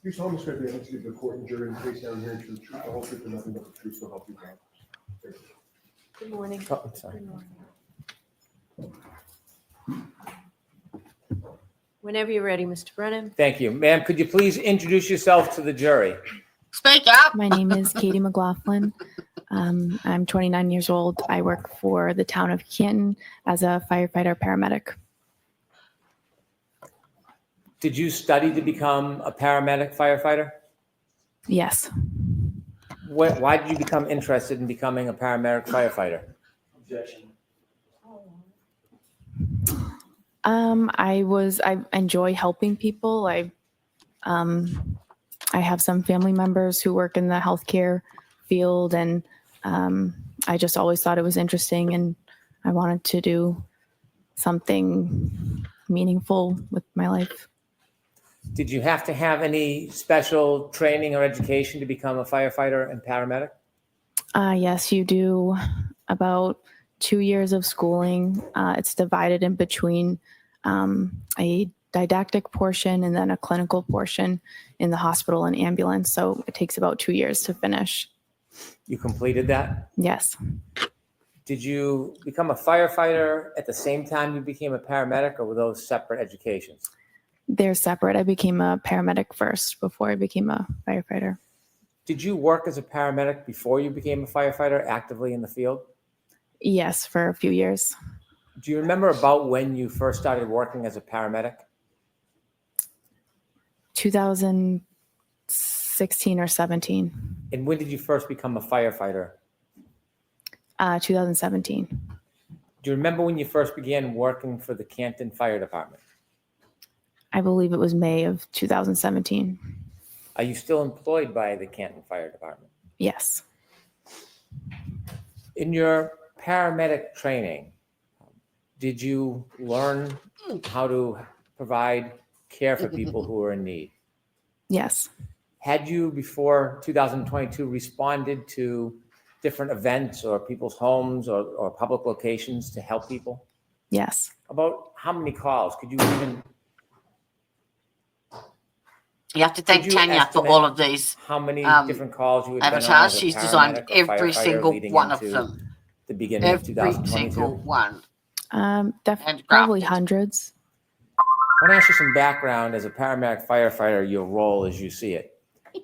You solemnly swear to be able to give the court and jury in case now and here to the truth, the whole truth, and nothing but the truth, so help you God. Good morning. Oh, I'm sorry. Good morning. Whenever you're ready, Mr. Brennan. Thank you. Ma'am, could you please introduce yourself to the jury? Speak up. My name is Katie Mclaughlin. I'm 29 years old. I work for the town of Canton as a firefighter paramedic. Did you study to become a paramedic firefighter? Yes. Why did you become interested in becoming a paramedic firefighter? Objection. I enjoy helping people. I have some family members who work in the healthcare field, and I just always thought it was interesting, and I wanted to do something meaningful with my life. Did you have to have any special training or education to become a firefighter and paramedic? Yes, you do about 2 years of schooling. It's divided in between a didactic portion and then a clinical portion in the hospital and ambulance. So it takes about 2 years to finish. You completed that? Yes. Did you become a firefighter at the same time you became a paramedic, or were those separate educations? They're separate. I became a paramedic first before I became a firefighter. Did you work as a paramedic before you became a firefighter actively in the field? Yes, for a few years. Do you remember about when you first started working as a paramedic? 2016 or 17. And when did you first become a firefighter? 2017. Do you remember when you first began working for the Canton Fire Department? I believe it was May of 2017. Are you still employed by the Canton Fire Department? Yes. In your paramedic training, did you learn how to provide care for people who are in need? Yes. Had you, before 2022, responded to different events or people's homes or public locations to help people? Yes. About how many calls? Could you even... You have to thank Could you Tanya for estimate all of these how many different calls you had been on avatars. as a She's designed paramedic or every firefighter single leading one of into them. the beginning of Every 2022? single one. And Probably grafted. hundreds. I want to ask you some background as a paramedic firefighter, your role as you see it.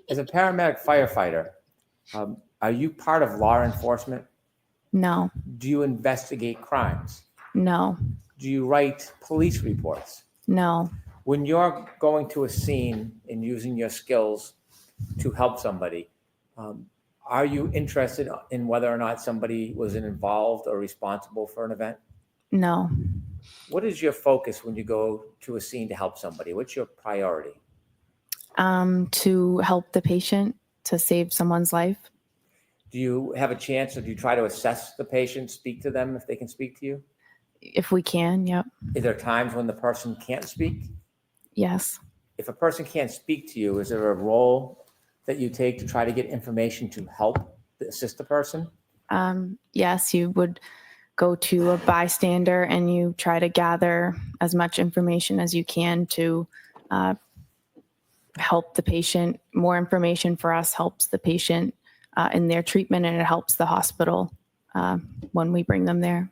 As a paramedic firefighter, are you part of law enforcement? No. Do you investigate crimes? No. Do you write police reports? No. When you're going to a scene and using your skills to help somebody, are you interested in whether or not somebody was involved or responsible for an event? No. What is your focus when you go to a scene to help somebody? What's your priority? To help the patient, to save someone's life. Do you have a chance, or do you try to assess the patient, speak to them if they can speak to you? If we can, yep. Is there times when the person can't speak? Yes. If a person can't speak to you, is there a role that you take to try to get information to help assist the person? Yes, you would go to a bystander and you try to gather as much information as you can to help the patient. More information for us helps the patient in their treatment, and it helps the hospital when we bring them there.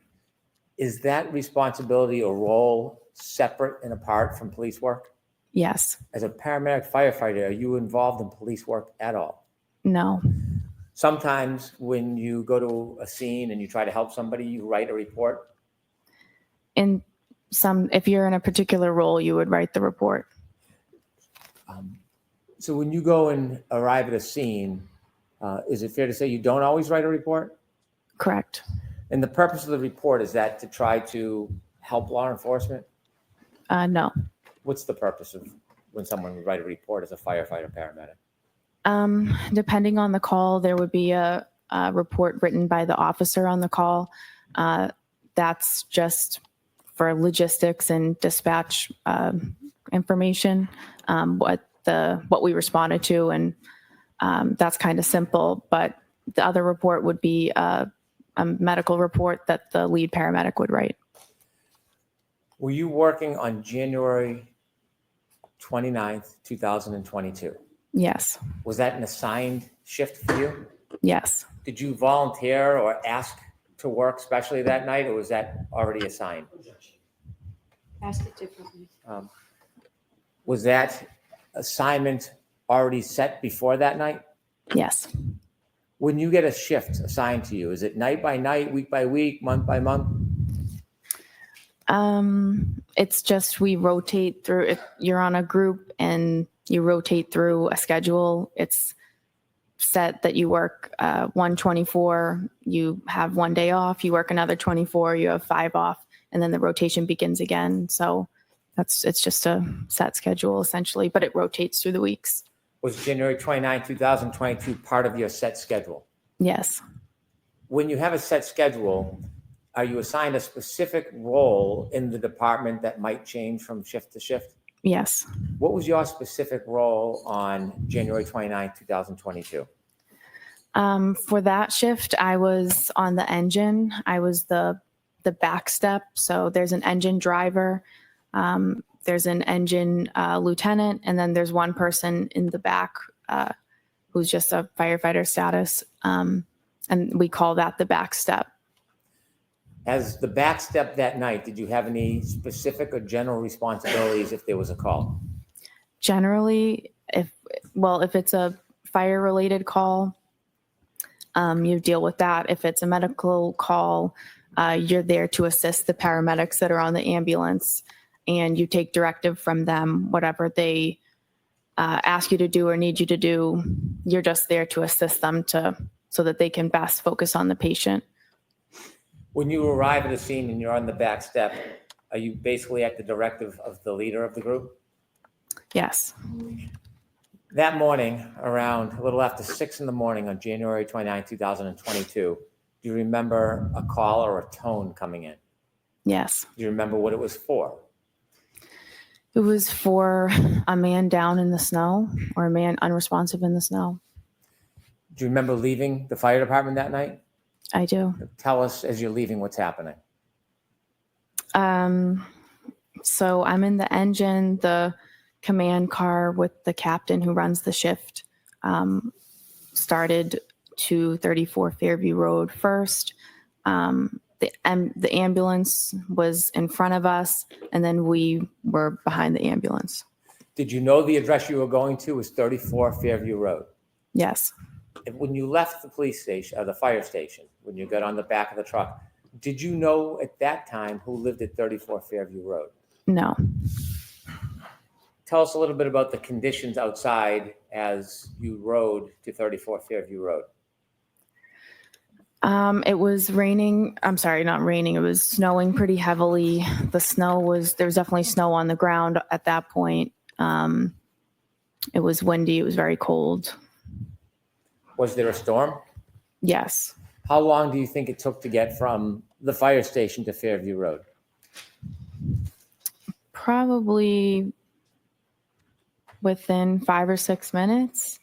Is that responsibility or role separate and apart from police work? Yes. As a paramedic firefighter, are you involved in police work at all? No. Sometimes when you go to a scene and you try to help somebody, you write a report. In if you're in a particular role, you would write the report. So when you go and arrive at a scene, is it fair to say you don't always write a report? Correct. And the purpose of the report, is that to try to help law enforcement? No. What's the purpose of when someone would write a report as a firefighter paramedic? Depending on the call, there would be a report written by the officer on the call. That's just for logistics and dispatch information, what we responded to, and that's kind of simple. But the other report would be a medical report that the lead paramedic would write. Were you working on January 29th, 2022. Yes. Was that an assigned shift for you? Yes. Did you volunteer or ask to work specially that night, or was that already assigned? Ask it differently. Was that assignment already set before that night? Yes. When you get a shift assigned to you, is it night by night, week by week, month by month? It's just we rotate through. If you're on a group and you rotate through a schedule, it's set that you work 124, you have 1 day off, you work another 24, you have 5 off, and then the rotation begins again. So it's just a set schedule essentially, but it rotates through the weeks. Was January 29, 2022 part of your set schedule? Yes. When you have a set schedule, are you assigned a specific role in the department that might change from shift to shift? Yes. What was your specific role on January 29, 2022? For that shift, I was on the engine. I was the back step. So there's an engine driver, there's an engine lieutenant, and then there's one person in the back who's just a firefighter status. And we call that the back step. As the back step that night, did you have any specific or general responsibilities if there was a call? Generally, if it's a fire related call, you deal with that. If it's a medical call, you're there to assist the paramedics that are on the ambulance, and you take directive from them. Whatever they ask you to do or need you to do, you're just there to assist them so that they can best focus on the patient. When you arrive at a scene and you're on the back step, are you basically at the directive of the leader of the group? Yes. That morning, around a little after 6 in the morning on January 29, 2022, do you remember a call or a tone coming in? Yes. Do you remember what it was for? It was for a man down in the snow or a man unresponsive in the snow. Do you remember leaving the fire department that night? I do. Tell us as you're leaving what's happening. So I'm in the engine, the command car with the captain who runs the shift, started to 34 Fairview Road first. The ambulance was in front of us, and then we were behind the ambulance. Did you know the address you were going to was 34 Fairview Road? Yes. When you left the police station, or the fire station, when you got on the back of the truck, did you know at that time who lived at 34 Fairview Road? No. Tell us a little bit about the conditions outside as you rode to 34 Fairview Road. It was raining. I'm sorry, not raining. It was snowing pretty heavily. There was definitely snow on the ground at that point. It was windy. It was very cold. Was there a storm? Yes. How long do you think it took to get from the fire station to Fairview Road? Probably within 5 or 6 minutes.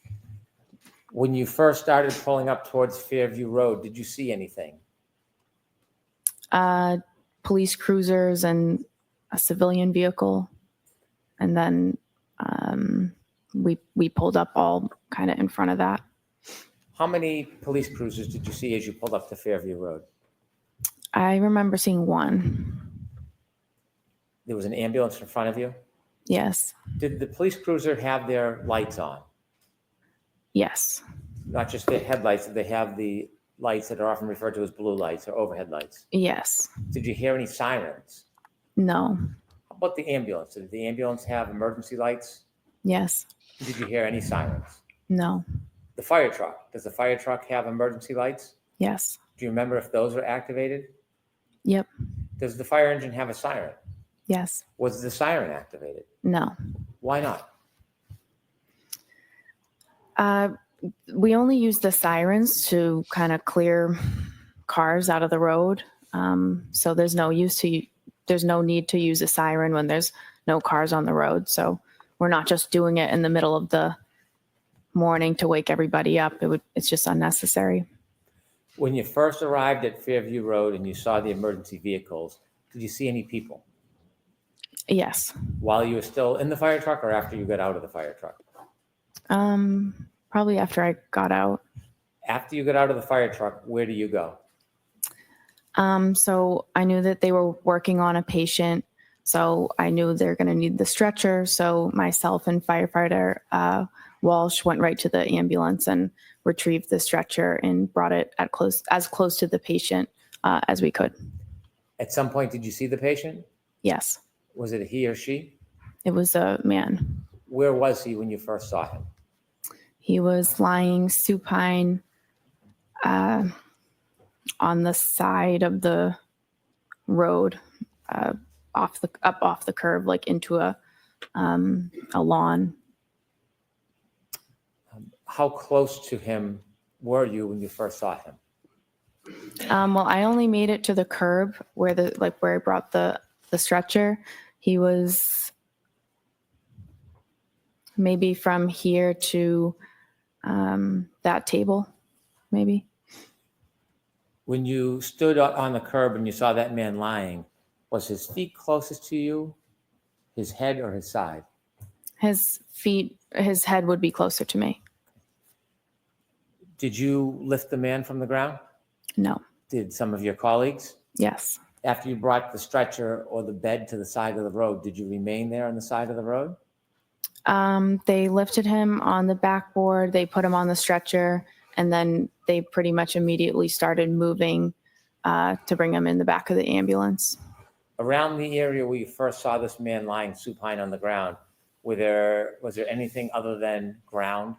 When you first started pulling up towards Fairview Road, did you see anything? Police cruisers and a civilian vehicle. And then we pulled up all kind of in front of that. How many police cruisers did you see as you pulled up to Fairview Road? I remember seeing one. There was an ambulance in front of you? Yes. Did the police cruiser have their lights on? Yes. Not just their headlights, did they have the lights that are often referred to as blue lights or overhead lights? Yes. Did you hear any sirens? No. How about the ambulance? Did the ambulance have emergency lights? Yes. Did you hear any sirens? No. The fire truck, does the fire truck have emergency lights? Yes. Do you remember if those were activated? Yep. Does the fire engine have a siren? Yes. Was the siren activated? No. Why not? We only use the sirens to kind of clear cars out of the road. So there's no need to use a siren when there's no cars on the road. So we're not just doing it in the middle of the morning to wake everybody up. It's just unnecessary. When you first arrived at Fairview Road and you saw the emergency vehicles, did you see any people? Yes. While you were still in the fire truck or after you got out of the fire truck? Probably after I got out. After you got out of the fire truck, where do you go? So I knew that they were working on a patient. So I knew they're going to need the stretcher. So myself and firefighter Walsh went right to the ambulance and retrieved the stretcher and brought it as close to the patient as we could. At some point, did you see the patient? Yes, Was it he or she? it was a man. Where was he when you first saw him? He was lying supine on the side of the road, off the curb, like into a lawn. How close to him were you when you first saw him? Well, I only made it to the curb where I brought the stretcher. He was maybe from here to that table, maybe. When you stood on the curb and you saw that man lying, was his feet closest to you, his head, or his side? His head would be closer to me. Did you lift the man from the ground? No. Did some of your colleagues? Yes. After you brought the stretcher or the bed to the side of the road, did you remain there on the side of the road? They lifted him on the backboard. They put him on the stretcher, and then they pretty much immediately started moving to bring him in the back of the ambulance. Around the area where you first saw this man lying supine on the ground, was there anything other than ground?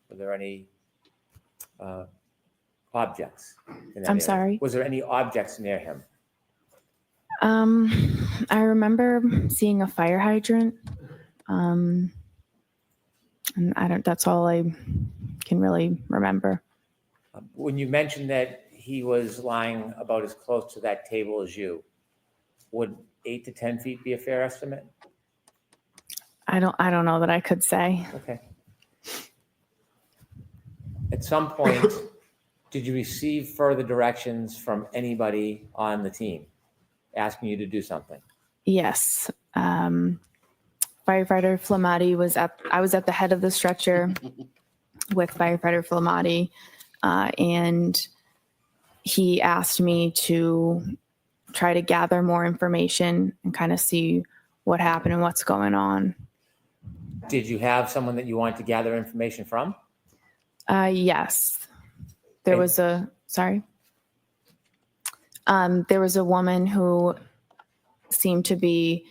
Were there any objects in that I'm area? sorry? Was there any objects near him? I remember seeing a fire hydrant. And that's all I can really remember. When you mentioned that he was lying about as close to that table as you, would 8 to 10 feet be a fair estimate? I don't know that I could say. Okay. At some point, did you receive further directions from anybody on the team asking you to do something? Yes. Firefighter Flamati I was at the head of the stretcher with firefighter Flamati, and he asked me to try to gather more information and kind of see what happened and what's going on. Did you have someone that you wanted to gather information from? Yes. There And- was there was a woman who seemed to be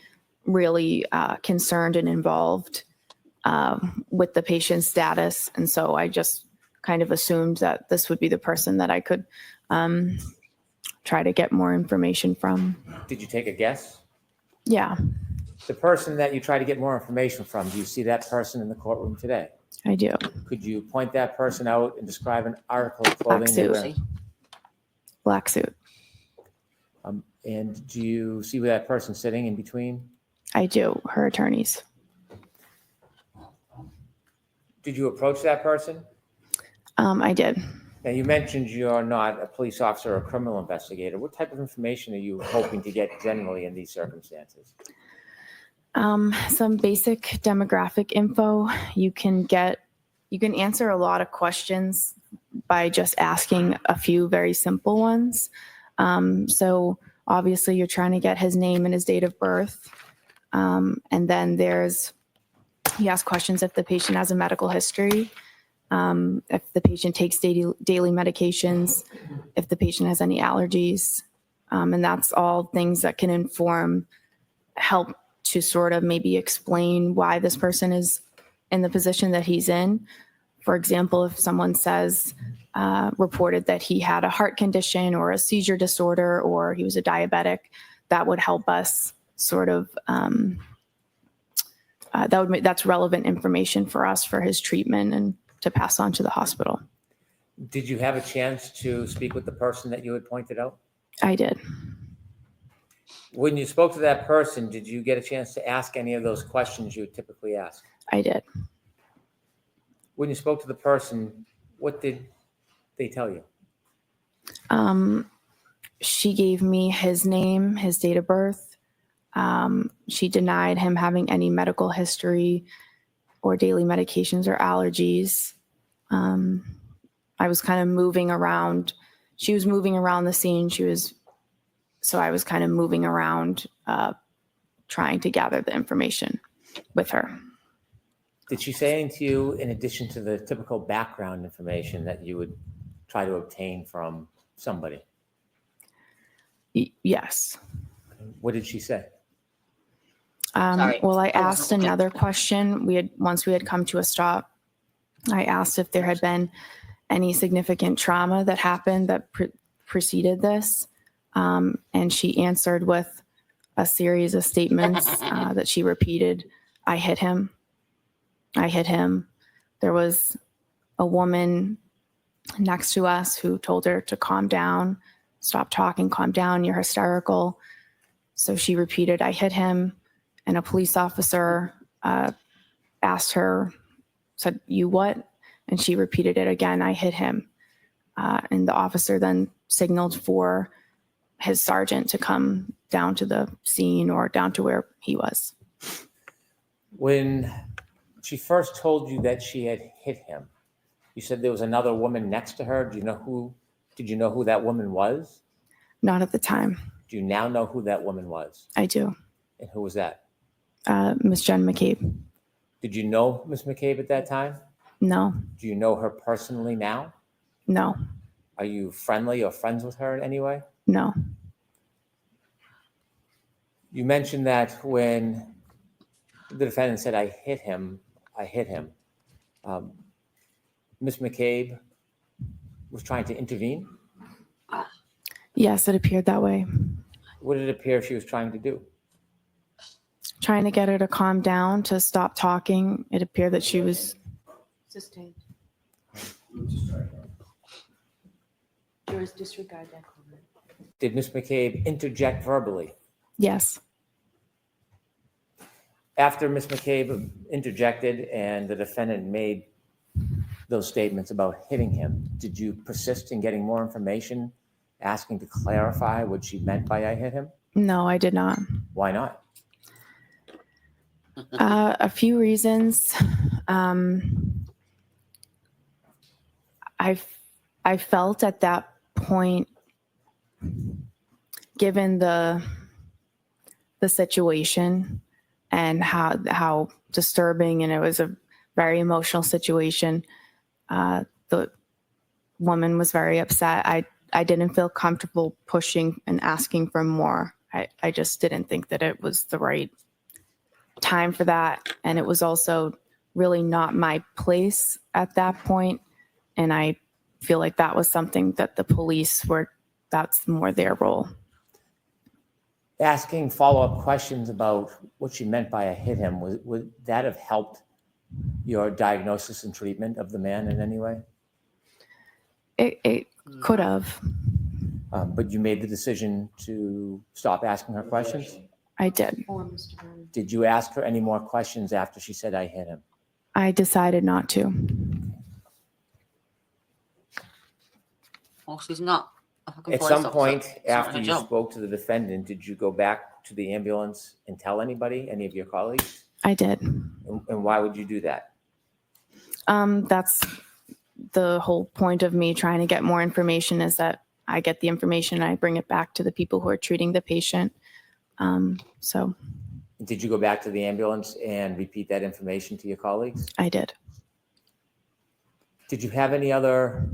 really concerned and involved with the patient's status. And so I just kind of assumed that this would be the person that I could try to get more information from. Did you take a guess? Yeah, The person that you try to get more information from, do you see that person in the courtroom today? I do. Could you point that person out and describe an article of Black clothing? they're suit. wearing? Black suit. And do you see where that person's sitting in between? I do. Her attorneys. Did you approach that person? I did. Now, you mentioned you're not a police officer or a criminal investigator. What type of information are you hoping to get generally in these circumstances? Some basic demographic info. You can answer a lot of questions by just asking a few very simple ones. So obviously you're trying to get his name and his date of birth. And then you ask questions if the patient has a medical history, if the patient takes daily medications, if the patient has any allergies. And that's all things that can help to sort of maybe explain why this person is in the position that he's in. For example, if someone says, reported that he had a heart condition or a seizure disorder, or he was a diabetic, that would help us sort of, that's relevant information for us for his treatment and to pass on to the hospital. Did you have a chance to speak with the person that you had pointed out? I did. When you spoke to that person, did you get a chance to ask any of those questions you would typically ask? I did. When you spoke to the person, what did they tell you? She gave me his name, his date of birth, She denied him having any medical history or daily medications or allergies. I was kind of moving around. She was moving around the scene. So I was kind of moving around, trying to gather the information with her. Did she say anything to you in addition to the typical background information that you would try to obtain from somebody? Yes. What did she say? Sorry. Well, I I wasn't asked looking. another question. Once we had come to a stop, I asked if there had been any significant trauma that happened that preceded this. And she answered with a series of statements that she repeated. I hit him. I hit him. There was a woman next to us who told her to calm down, stop talking, calm down, you're hysterical. So she repeated, I hit him. And a police officer asked her, said, you what? And she repeated it again, I hit him. And the officer then signaled for his sergeant to come down to the scene or down to where he was. When she first told you that she had hit him, you said there was another woman next to her. Did you know who that woman was? Not at the time. Do you now know who that woman was? I do. And who was that? Miss Jen McCabe. Did you know Miss McCabe at that time? No, Do you know her personally now? no, Are you friendly or friends with her in any way? no. You mentioned that when the defendant said, I hit him. Miss McCabe was trying to intervene. Yes, it appeared that way. What did it appear she was trying to do? Trying to get her to calm down, to stop talking. It appeared that she was, Sustained. Disregard that comment. Did Miss McCabe interject verbally? yes, After Miss McCabe interjected and the defendant made those statements about hitting him, did you persist in getting more information, asking to clarify what she meant by I hit him? no, I did not. Why not? A few reasons. I felt at that point, given the situation and how disturbing, and it was a very emotional situation. The woman was very upset. I didn't feel comfortable pushing and asking for more. I just didn't think that it was the right time for that. And it was also really not my place at that point. And I feel like that was something that the police that's more their role. Asking follow-up questions about what she meant by I hit him, would that have helped your diagnosis and treatment of the man in any way? It could have. But you made the decision to stop asking her questions? I did. Or Mr. Brown. Did you ask her any more questions after she said I hit him? I decided not to. Well, she's not. a fucking At police some officer. point It's not after her you job. spoke to the defendant, did you go back to the ambulance and tell anybody, any of your colleagues? I did. And why would you do that? That's the whole point of me trying to get more information, is that I get the information and I bring it back to the people who are treating the patient. So Did you go back to the ambulance and repeat that information to your colleagues? I did. Did you have any other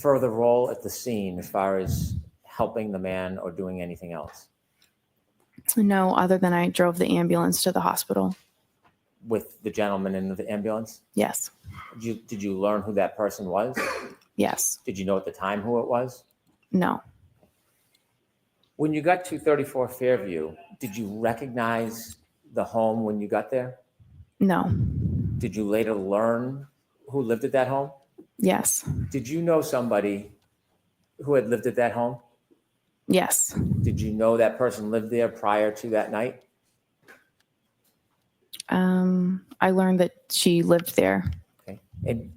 further role at the scene as far as helping the man or doing anything else No, other than I drove the ambulance to the hospital. with the gentleman in the ambulance? Yes. Did you learn who that person was? Yes. Did you know at the time who it was? No. When you got to 34 Fairview, did you recognize the home when you got there? No. Did you later learn who lived at that home? Yes. Did you know somebody who had lived at that home? Yes. Did you know that person lived there prior to that night? I learned that she lived there. Okay. And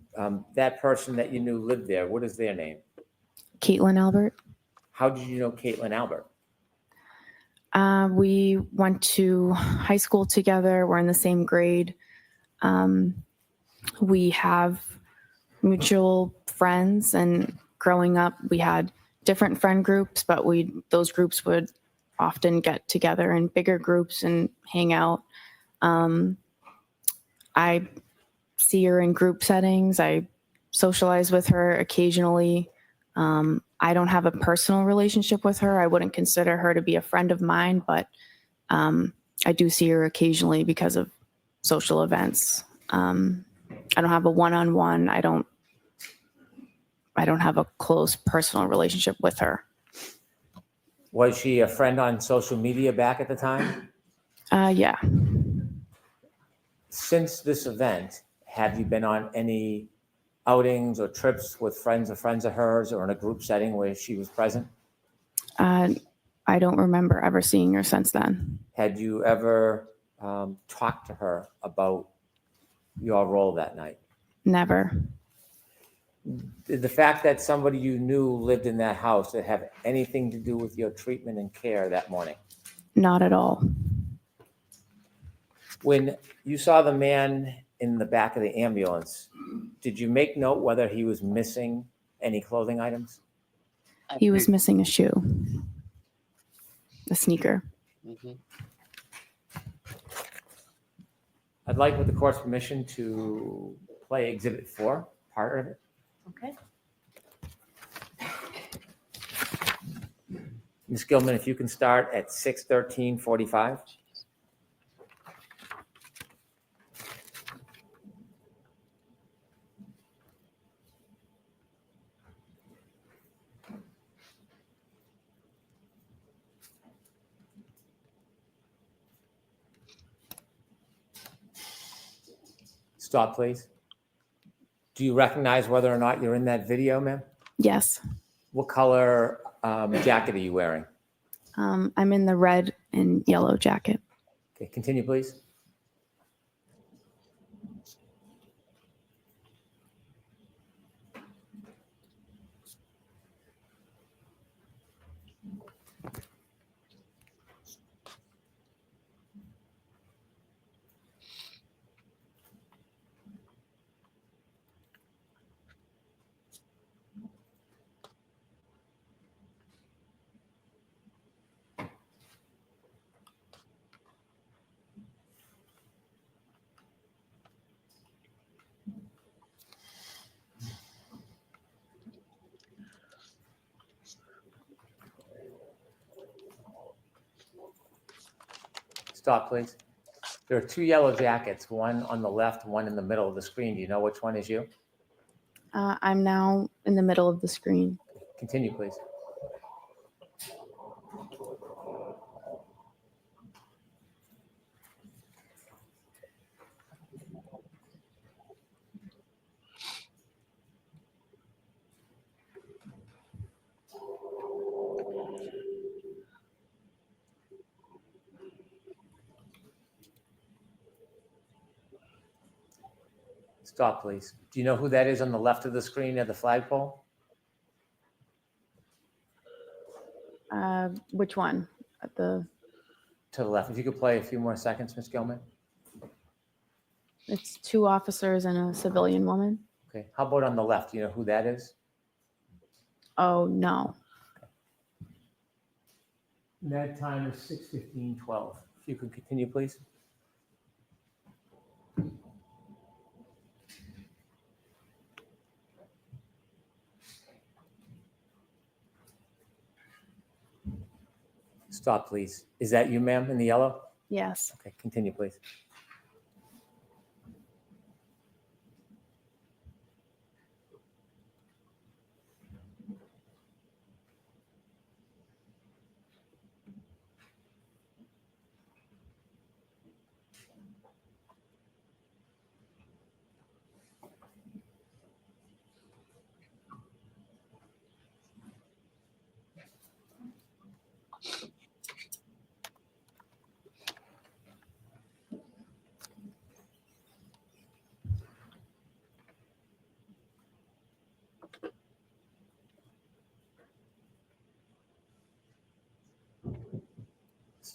that person that you knew lived there, what is their name? Caitlyn Albert. How did you know Caitlyn Albert? We went to high school together. We're in the same grade. We have mutual friends, and growing up, we had different friend groups, but those groups would often get together in bigger groups and hang out. I see her in group settings. I socialize with her occasionally. I don't have a personal relationship with her. I wouldn't consider her to be a friend of mine, but I do see her occasionally because of social events. I don't have a one-on-one. I don't have a close personal relationship with her. Was she a friend on social media back at the time? Yeah. Since this event, have you been on any outings or trips with friends of hers or in a group setting where she was present? I don't remember ever seeing her since then. Had you ever talked to her about your role that night? Never. Did the fact that somebody you knew lived in that house that have anything to do with your treatment and care that morning? Not at all. When you saw the man in the back of the ambulance, did you make note whether he was missing any clothing items? He was missing a shoe, a sneaker. Mhm. I'd like, with the court's permission, to play Exhibit 4, part of it. Okay. Ms. Gilman, if you can start at 6:13:45. Stop, please. Do you recognize whether or not you're in that video, ma'am? Yes. What color jacket are you wearing? I'm in the red and yellow jacket. Okay, continue, please. Stop, please. There are two yellow jackets, one on the left, one in the middle of the screen. Do you know which one is you? I'm now in the middle of the screen. Continue, please. Stop, please. Do you know who that is on the left of the screen near the flagpole? Which one? At the To the left. If you could play a few more seconds, Ms. Gilman. It's two officers and a civilian woman. Okay. How about on the left? Do you know who that is? Oh, no. That time is 6:15:12. If you could continue, please. Stop, please. Is that you, ma'am, in the yellow? Yes. Okay, continue, please.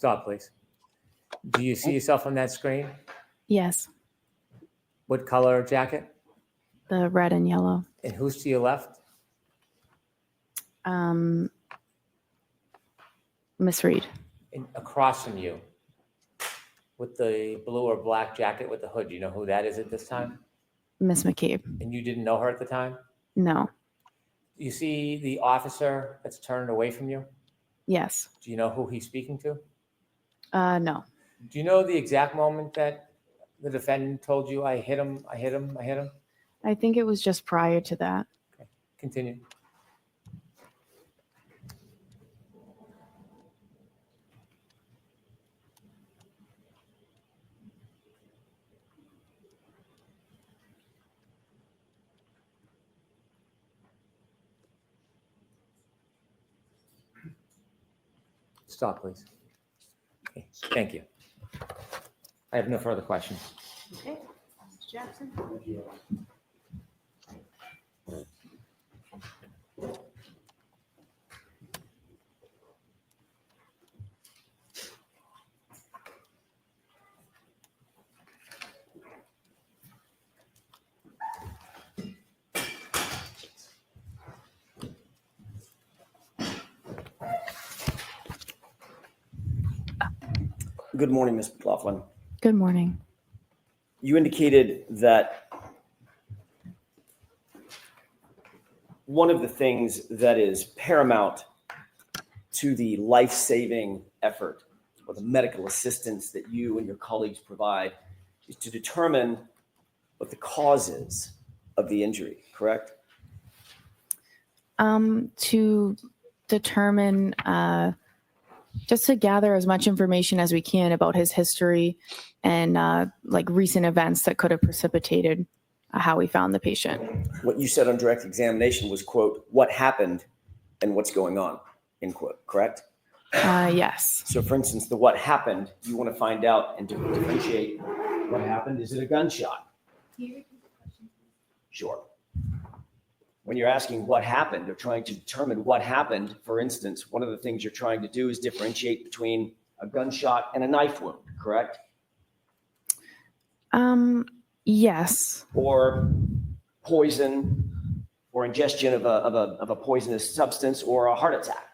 Stop, please. Do you see yourself on that screen? Yes, What color jacket? the red and yellow. And who's to your left? Miss Reed. And across from you with the blue or black jacket with the hood. Do you know who that is at this time? Miss McCabe. And you didn't know her at the time? No. You see the officer that's turned away from you? Yes. Do you know who he's speaking to? No. Do you know the exact moment that the defendant told you, I hit him, I hit him, I hit him? I think it was just prior to that. Continue. Stop, please. Okay, thank you. I have no further questions. Okay, Mr. Jackson? Good morning, Ms. Mclaughlin. Good morning. You indicated that one of the things that is paramount to the life-saving effort or the medical assistance that you and your colleagues provide is to determine what the cause is of the injury, correct? To determine, just to gather as much information as we can about his history and like recent events that could have precipitated how we found the patient. What you said on direct examination was, quote, what happened and what's going on, end quote, correct? Yes. So for instance, the what happened, you want to find out and differentiate what happened. Is it a gunshot? Sure. When you're asking what happened or trying to determine what happened, for instance, one of the things you're trying to do is differentiate between a gunshot and a knife wound, correct? Yes. Or poison or ingestion of a poisonous substance or a heart attack.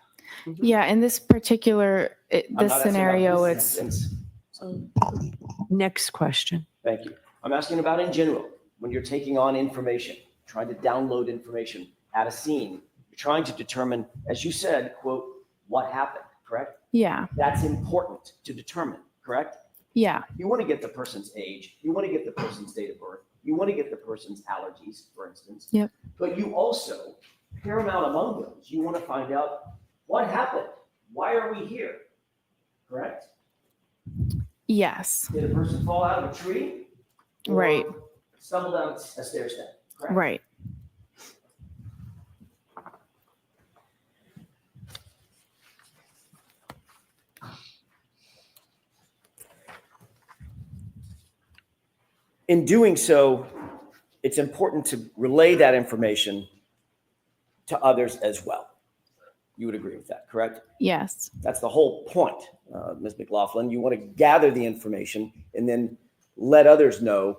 Yeah. In this particular, I'm this not asking scenario, about it's, this instance. Next question. Thank you. I'm asking about in general, when you're taking on information, trying to download information at a scene, you're trying to determine, as you said, quote, what happened, correct? yeah. That's important to determine, correct? Yeah. You want to get the person's age. You want to get the person's date of birth. You want to get the person's allergies, for instance. Yep. But you also, paramount among those, you want to find out what happened. Why are we here? Correct? Yes. Did a person fall out of a tree? Or Right. stumble down a stair step, correct? Right. In doing so, it's important to relay that information to others as well. You would agree with that, correct? Yes. That's the whole point, Ms. Mclaughlin. You want to gather the information and then let others know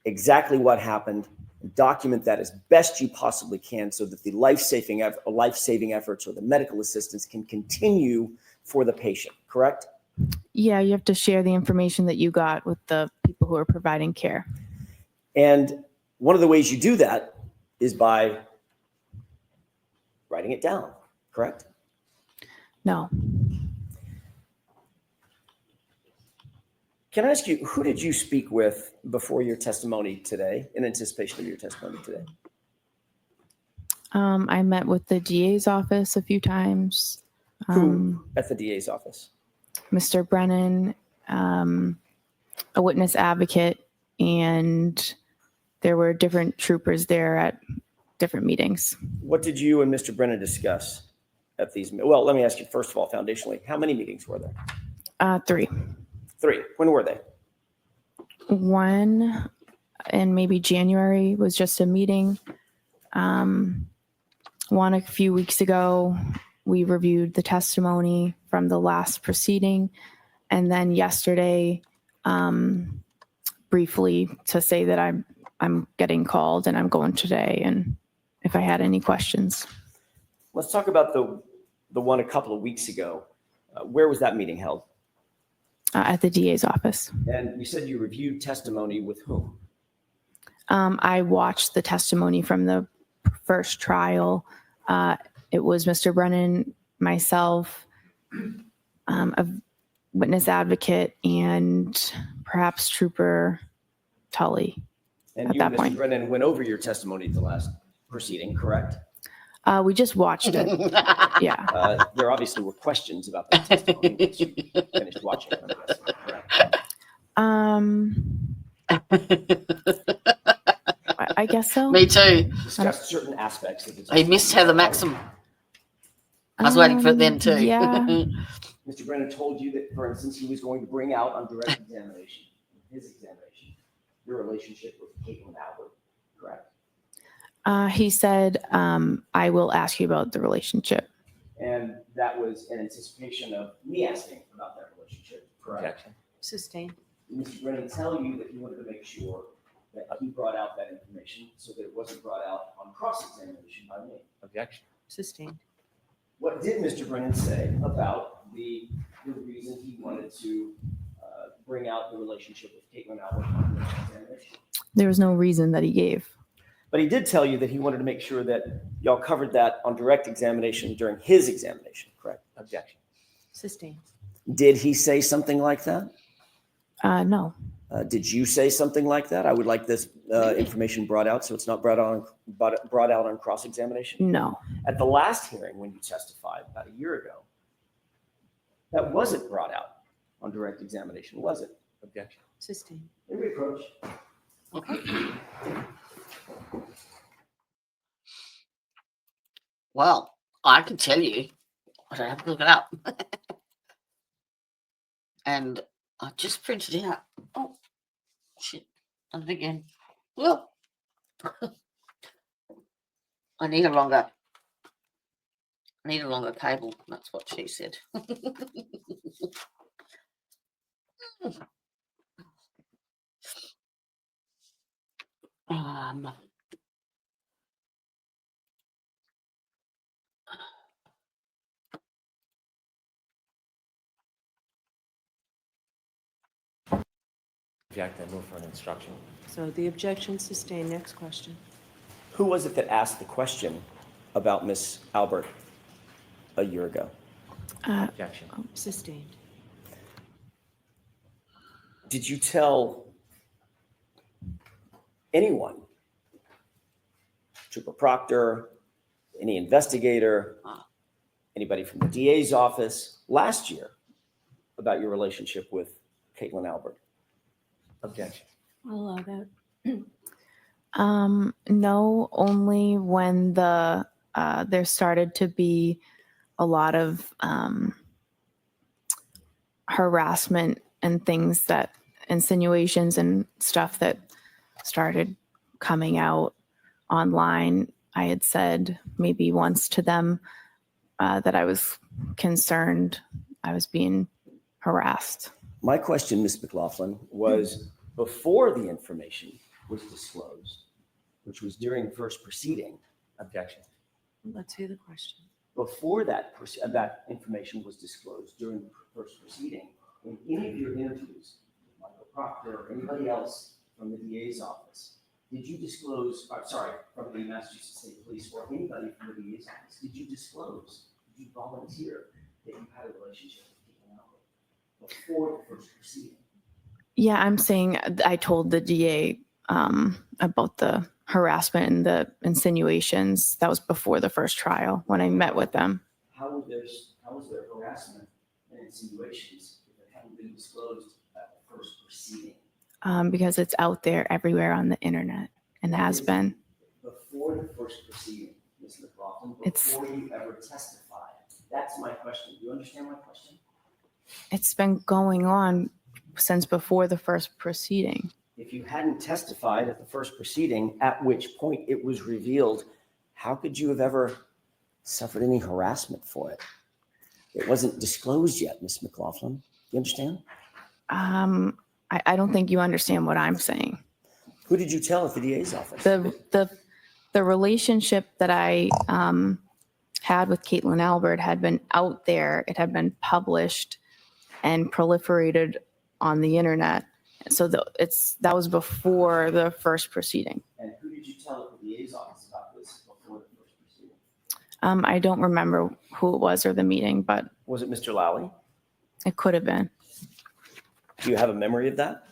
exactly what happened, document that as best you possibly can so that the life-saving efforts or the medical assistance can continue for the patient, correct? Yeah. You have to share the information that you got with the people who are providing care. And one of the ways you do that is by writing it down, correct? No. Can I ask you, who did you speak with before your testimony today, in anticipation of your testimony today? I met with the DA's office a few times. Who at the DA's office? Mr. Brennan, a witness advocate, and there were different troopers there at different meetings. What did you and Mr. Brennan discuss at these? Well, let me ask you, first of all, foundationally, how many meetings were there? 3. 3. When were they? One in maybe January was just a meeting. One a few weeks ago, we reviewed the testimony from the last proceeding. And then yesterday, briefly to say that I'm getting called and I'm going today, and if I had any questions. Let's talk about the one a couple of weeks ago. Where was that meeting held? At the DA's office. And you said you reviewed testimony with whom? I watched the testimony from the first trial. It was Mr. Brennan, myself, a witness advocate, and perhaps Trooper Tully. And At you, that Mr. point. Brennan, went over your testimony at the last proceeding, correct? We just watched it. Yeah. There obviously were questions about that testimony once you finished watching it. I'm guessing, correct? I guess so. Me too. Discussed certain aspects of the He testimony. missed Heather Maxim. I was waiting for them too. Yeah. Mr. Brennan told you that, for instance, he was going to bring out on direct examination, his examination, your relationship with Caitlyn Albert, correct? He said, I will ask you about the relationship. And that was in anticipation of me asking about that relationship, correct? Objection. Sustained. Did Mr. Brennan tell you that he wanted to make sure that he brought out that information so that it wasn't brought out on cross-examination by me? Objection. Sustained. What did Mr. Brennan say about the reason he wanted to bring out the relationship with Caitlyn Albert on the examination? There was no reason that he gave. But he did tell you that he wanted to make sure that y'all covered that on direct examination during his examination, correct? Objection. Sustained. Did he say something like that? No. Did you say something like that? I would like this information brought out so it's not brought out on cross-examination. No. At the last hearing when you testified about a year ago, that wasn't brought out on direct examination, was it? Objection. Sustained. May we approach? Well, I can tell you. I don't have to look it up. And I just printed it out. Oh, shit. Done it again. Well, I need a longer cable. That's what she said. um, Object. I move for an instruction. So the objection sustained. Next question. Who was it that asked the question about Miss Albert a year ago? Objection. Sustained. Did you tell anyone, Trooper Proctor, any investigator, anybody from the DA's office last year about your relationship with Caitlyn Albert? Objection. I'll allow that. No, only when there started to be a lot of harassment and things that insinuations and stuff that started coming out online. I had said maybe once to them that I was concerned I was being harassed. My question, Ms. Mclaughlin, was before the information was disclosed, which was during the first proceeding. Objection. Let's hear the question. Before that information was disclosed during the first proceeding, in any of your interviews, Michael Proctor or anybody else from the DA's office, did you disclose, from the Massachusetts State Police or anybody from the DA's office, did you disclose, did you volunteer that you had a relationship with Caitlyn Albert before the first proceeding? Yeah, I'm saying I told the DA about the harassment and the insinuations. That was before the first trial when I met with them. How was there harassment and insinuations if it hadn't been disclosed at the first proceeding? Because it's out there everywhere on the internet and has been. Before the first proceeding, Ms. McLaughlin, It's- before you ever testified. That's my question. Do you understand my question? It's been going on since before the first proceeding. If you hadn't testified at the first proceeding, at which point it was revealed, how could you have ever suffered any harassment for it? It wasn't disclosed yet, Ms. McLaughlin. You understand? I don't think you understand what I'm saying. Who did you tell at the DA's office? The relationship that I had with Caitlyn Albert had been out there. It had been published and proliferated on the internet. So that was before the first proceeding. And who did you tell at the DA's office about this before the first proceeding? I don't remember who it was or the meeting, but Was it Mr. Lally? it could have been. Do you have a memory of that?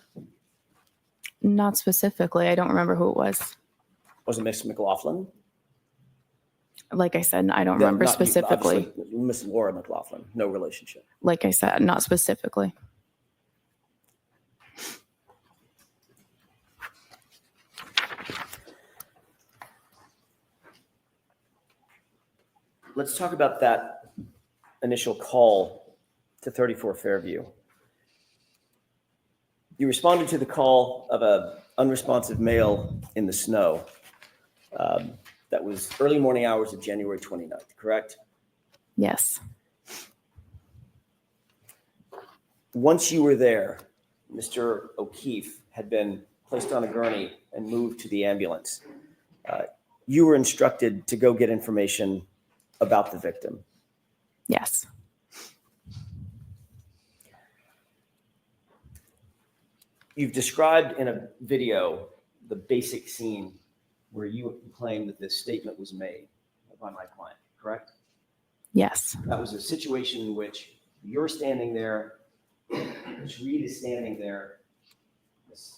Not specifically. I don't remember who it was. Was it Miss Mclaughlin? Like I said, I don't remember Not you, specifically. obviously, Miss Laura McLaughlin, no relationship. Like I said, not specifically. Let's talk about that initial call to 34 Fairview. You responded to the call of an unresponsive male in the snow. That was early morning hours of January 29th, correct? Yes. Once you were there, Mr. O'Keefe had been placed on a gurney and moved to the ambulance. You were instructed to go get information about the victim. Yes. You've described in a video the basic scene where you claim that this statement was made by my client, correct? Yes. That was a situation in which you're standing there, Ms. Reed is standing there, Ms.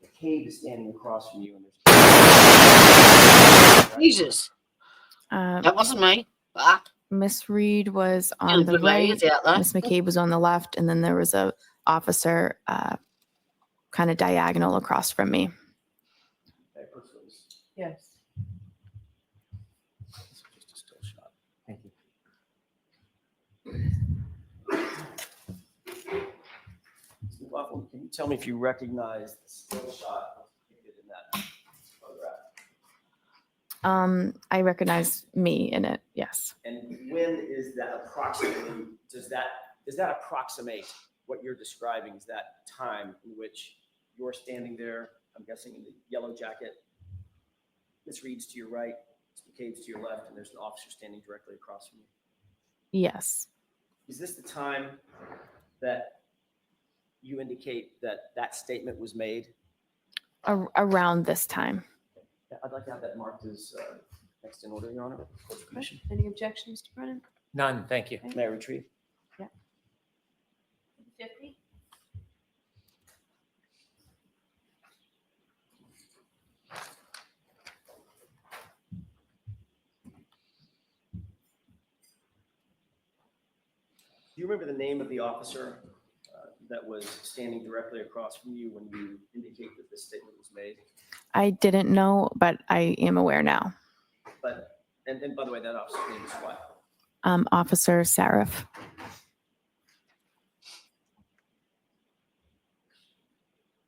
McCabe is standing across from you, and there's Jesus, that wasn't me. Ah, Miss Reed was feeling on the good right. ladies out there. Miss McCabe was on the left, and then there was a officer kind of diagonal across from me. Yes. just a still shot. Thank you. Ms. McLaughlin, can you tell me if you recognize the still shot depicted in that photograph? I recognize me in it. Yes. And when is that approximately, does that approximate what you're describing? Is that time in which you're standing there, I'm guessing in the yellow jacket, Ms. Reed's to your right, Ms. McCabe's to your left, and there's an officer standing directly across from you? Yes. Is this the time that you indicate that that statement was made? Around this time. Yeah, I'd like to have that marked as next in order, Your Honor. Court Commission. Any objections to Brennan? None, thank you. May I retrieve? 50? Do you remember the name of the officer that was standing directly across from you when you indicate that this statement was made? I didn't know, but I am aware now. But, and by the way, that officer's name is what? Officer Sarif.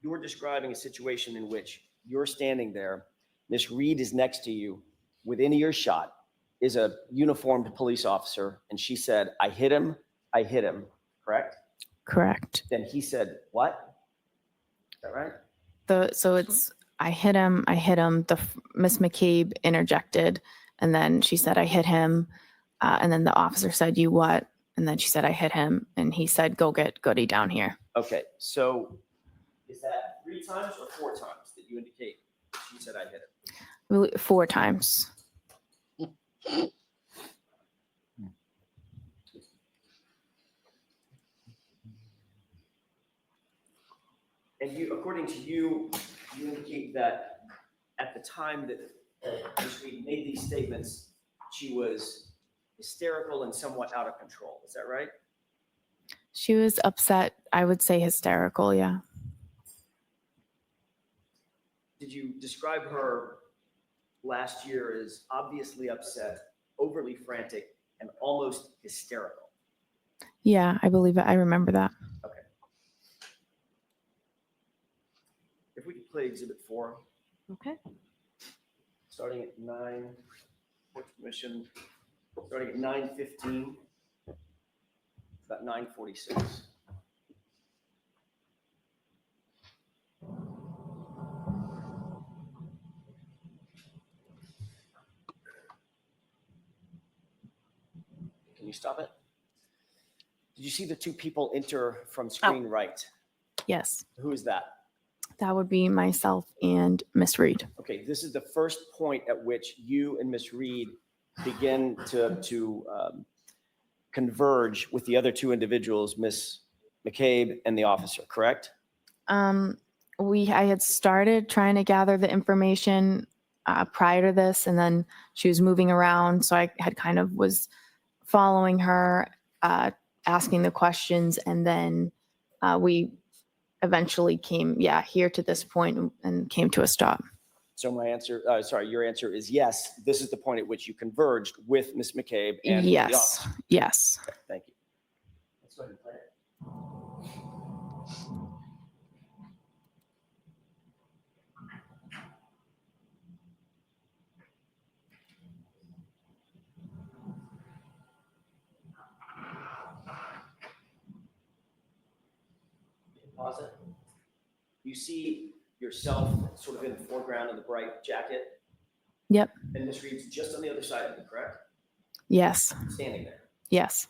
You're describing a situation in which you're standing there, Miss Reed is next to you, within earshot is a uniformed police officer, and she said, I hit him, correct? Correct. Then he said, what? Is that right? So it's I hit him. Miss McCabe interjected, and then she said I hit him, and then the officer said, "You what?" And then she said I hit him, and he said, "Go get Goody down here." Okay, so is that 3 times or 4 times that you indicate she said I hit him? 4 times. And you, according to you, you indicate that at the time that Ms. Reed made these statements, she was hysterical and somewhat out of control. Is that right? She was upset. I would say hysterical. Yeah. Did you describe her last year as obviously upset, overly frantic, and almost hysterical? Yeah, I believe it. I remember that. Okay. If we could play Exhibit 4, Okay. starting at 9, Court Commission, starting at 9:15, about 9:46. you stop it? Did you see the two people enter from screen right? Yes, Who is that? that would be myself and Miss Reed. Okay, this is the first point at which you and Miss Reed begin to converge with the other two individuals, Miss McCabe and the officer, correct? I had started trying to gather the information prior to this, and then she was moving around, so I had kind of was following her, asking the questions, and then we eventually came, here to this point and came to a stop. So my answer, your answer is yes. This is the point at which you converged with Miss McCabe and the Yes, officer. yes. Okay, thank you. Let's go ahead and play it. Pause it. You see yourself sort of in the foreground of the bright jacket, Yep, and Miss Reed's just on the other side of you, correct? yes, Standing there. yes.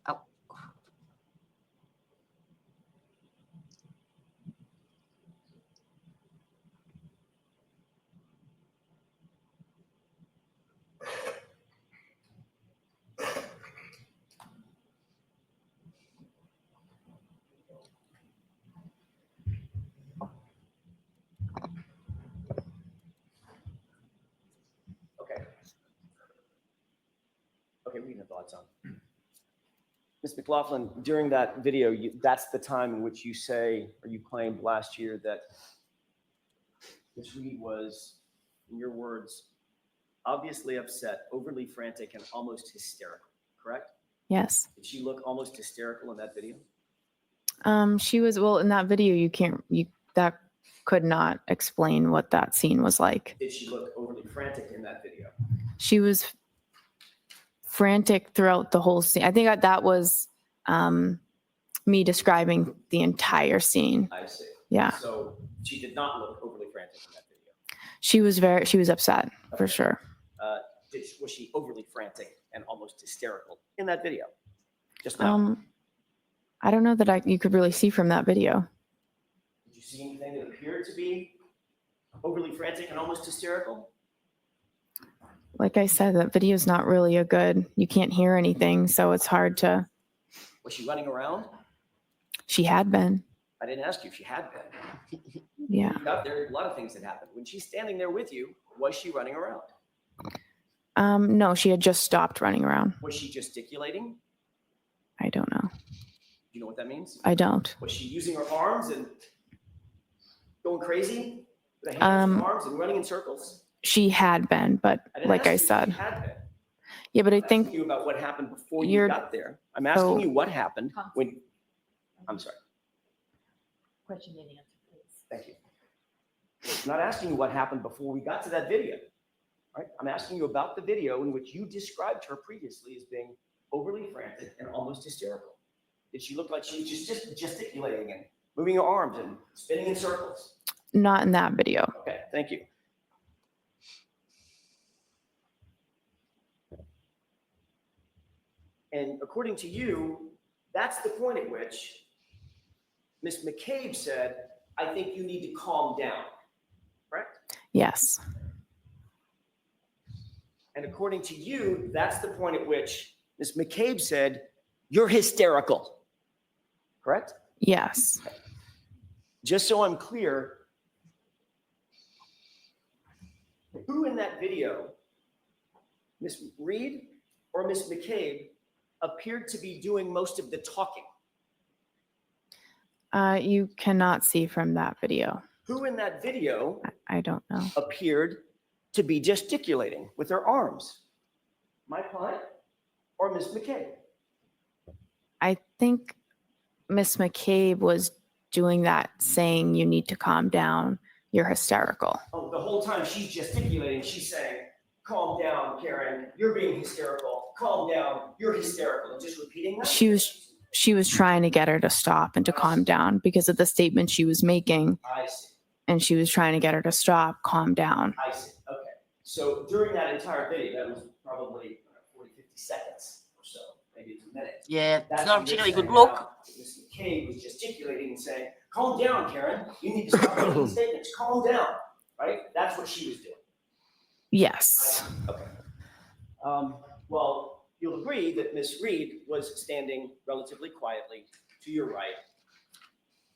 Oh, Okay. Okay, we can have thoughts on. Ms. Mclaughlin, during that video, that's the time in which you say, or you claimed last year that Ms. Reed was, in your words, obviously upset, overly frantic, and almost hysterical, correct? Yes. Did she look almost hysterical in that video? She was, well, in that video, that could not explain what that scene was like. Did she look overly frantic in that video? She was frantic throughout the whole scene. I think that was me describing the entire scene. I see. Yeah. So she did not look overly frantic in that video. She was upset for Okay. sure. Was she overly frantic and almost hysterical in that video? Just now. I don't know that you could really see from that video. Did you see anything that appeared to be overly frantic and almost hysterical? Like I said, that video is not really you can't hear anything, so it's hard to. Was she running around? She had been. I didn't ask you if she had been. Yeah. You got there, a lot of things that happened. When she's standing there with you, was she running around? No, she had just stopped running around. Was she gesticulating? I don't know. Do you know what that means? I don't. Was she using her arms and going crazy? With her hands and arms and running in circles? She had been, but I didn't like ask I you if said. she had been. Yeah, but I I'm asking think you about what happened before you you're- got there. I'm asking you what happened when. I'm sorry. Question and answer, please. Thank you. I'm not asking you what happened before we got to that video. All right? I'm asking you about the video in which you described her previously as being overly frantic and almost hysterical. Did she look like she was just gesticulating and moving her arms and spinning in circles? not in that video. Okay, thank you. And according to you, that's the point at which Ms. McCabe said, I think you need to calm down, correct? Yes. And according to you, that's the point at which Ms. McCabe said, you're hysterical, correct? Yes. Just so I'm clear, who in that video, Ms. Reed or Ms. McCabe, appeared to be doing most of the talking? You cannot see from that video. Who in that video I don't know. appeared to be gesticulating with their arms? my client or Ms. McCabe? I think Miss McCabe was doing that, saying you need to calm down. You're hysterical. Oh, the whole time she's gesticulating, she's saying, calm down, Karen, you're being hysterical. Calm down, you're hysterical. And just repeating that? She was trying to get her to stop and to calm down because of the statement she was making. I see. And she was trying to get her to stop, calm down. I see. Okay. So during that entire video, that was probably 40, 50 seconds or so, maybe it's a minute. Yeah, That's it's not a when particularly you're good saying look. how Ms. McCabe was gesticulating and saying, calm down, Karen. You need to stop making statements. Calm down. Right? That's what she was doing. Yes. Okay. Well, you'll agree that Miss Reed was standing relatively quietly to your right,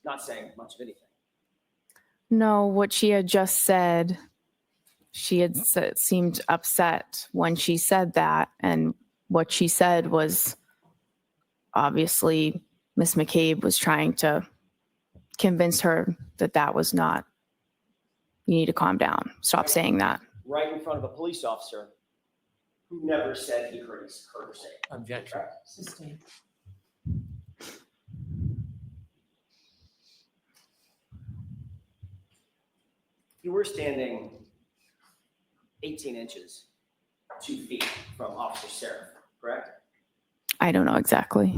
not saying much of anything. No, what she had just said, she had seemed upset when she said that. And what she said was obviously Miss McCabe was trying to convince her that that was not, you need to calm down. Stop saying that. Right in front of a police officer who never said he heard her say it. Objection. Correct? Sustained. You were standing 18 inches, 2 feet from Officer Seraph, correct? I don't know exactly.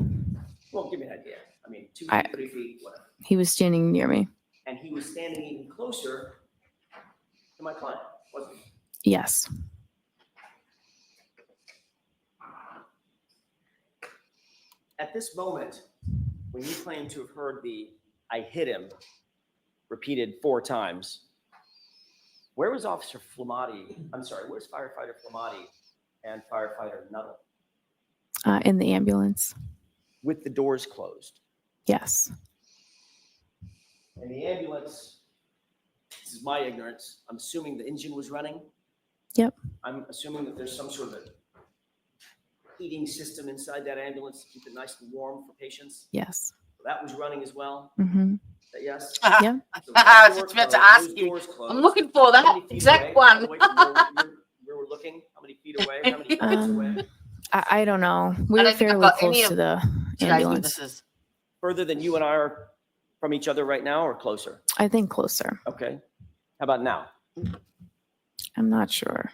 Well, give me an idea. I mean, 2 I- feet, 3 feet, whatever. He was standing near me. And he was standing even closer to my client, wasn't he? Yes. At this moment, when you claim to have heard the "I hit him" repeated 4 times, where was Officer Flamati? I'm sorry, where's Firefighter Flamati and Firefighter Nuttall? In the ambulance. With the doors closed. Yes. And the ambulance, this is my ignorance, I'm assuming the engine was running. Yep. I'm assuming that there's some sort of a heating system inside that ambulance to keep it nice and warm for patients. Yes. That was running as well. Mm-hmm. Is that yes? Yeah. So I that was door just about to closed, ask those you. doors closed. I'm looking for How that many feet exact away? one. Away from where we're looking? How many feet away? How many minutes away? I don't know. We I were don't think I've fairly got any close of to the Today's ambulance. witnesses. Further than you and I are from each other right now, or closer? I think closer. Okay. How about now? I'm not sure.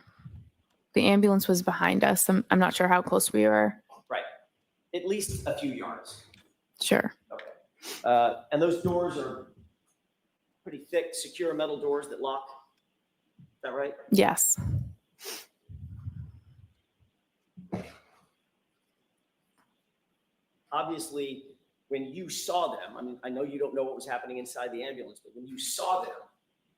The ambulance was behind us. I'm not sure how close we were. Right. At least a few yards. Sure. Okay. And those doors are pretty thick, secure metal doors that lock. Is that right? Yes. Obviously, when you saw them, I mean, I know you don't know what was happening inside the ambulance, but when you saw them,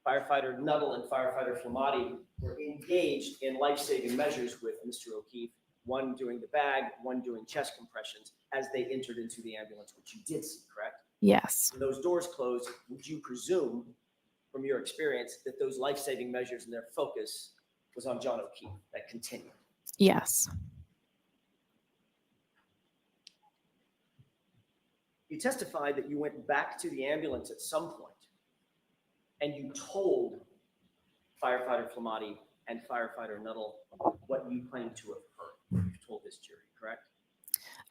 Firefighter Nuttall and Firefighter Flamati were engaged in life-saving measures with Mr. O'Keefe, one doing the bag, one doing chest compressions as they entered into the ambulance, which you did see, correct? Yes. When those doors closed, would you presume, from your experience, that those life-saving measures and their focus was on John O'Keefe, that continued? Yes. You testified that you went back to the ambulance at some point and you told Firefighter Flamati and Firefighter Nuttall what you claim to have heard. You told this jury, correct?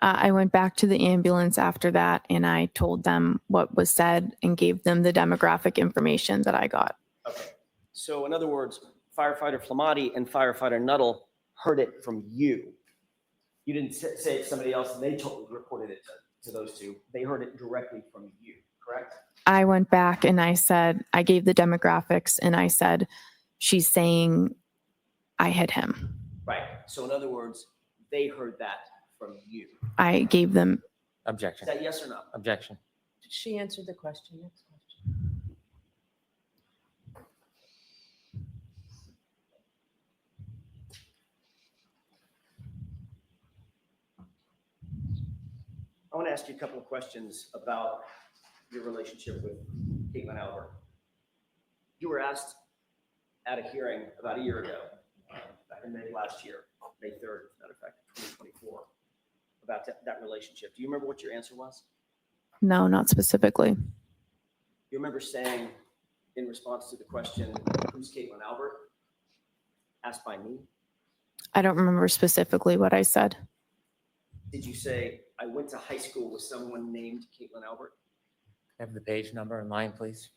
I went back to the ambulance after that and I told them what was said and gave them the demographic information that I got. Okay. So in other words, Firefighter Flamati and Firefighter Nuttall heard it from you. You didn't say it to somebody else and they reported it to those two. They heard it directly from you, correct? I went back and I said, I gave the demographics and I said, she's saying I hit him. Right. So in other words, they heard that from you. I gave them, Objection. Is that yes or no? Objection. She answered the question. Next question. I want to ask you a couple of questions about your relationship with Caitlyn Albert. You were asked at a hearing about a year ago, back in May last year, May 3rd, as a matter of fact, 2024, about that relationship. Do you remember what your answer was? no, not specifically. You remember saying in response to the question, who's Caitlyn Albert? Asked by me. I don't remember specifically what I said. Did you say, I went to high school with someone named Caitlyn Albert? Have the page number in line, please.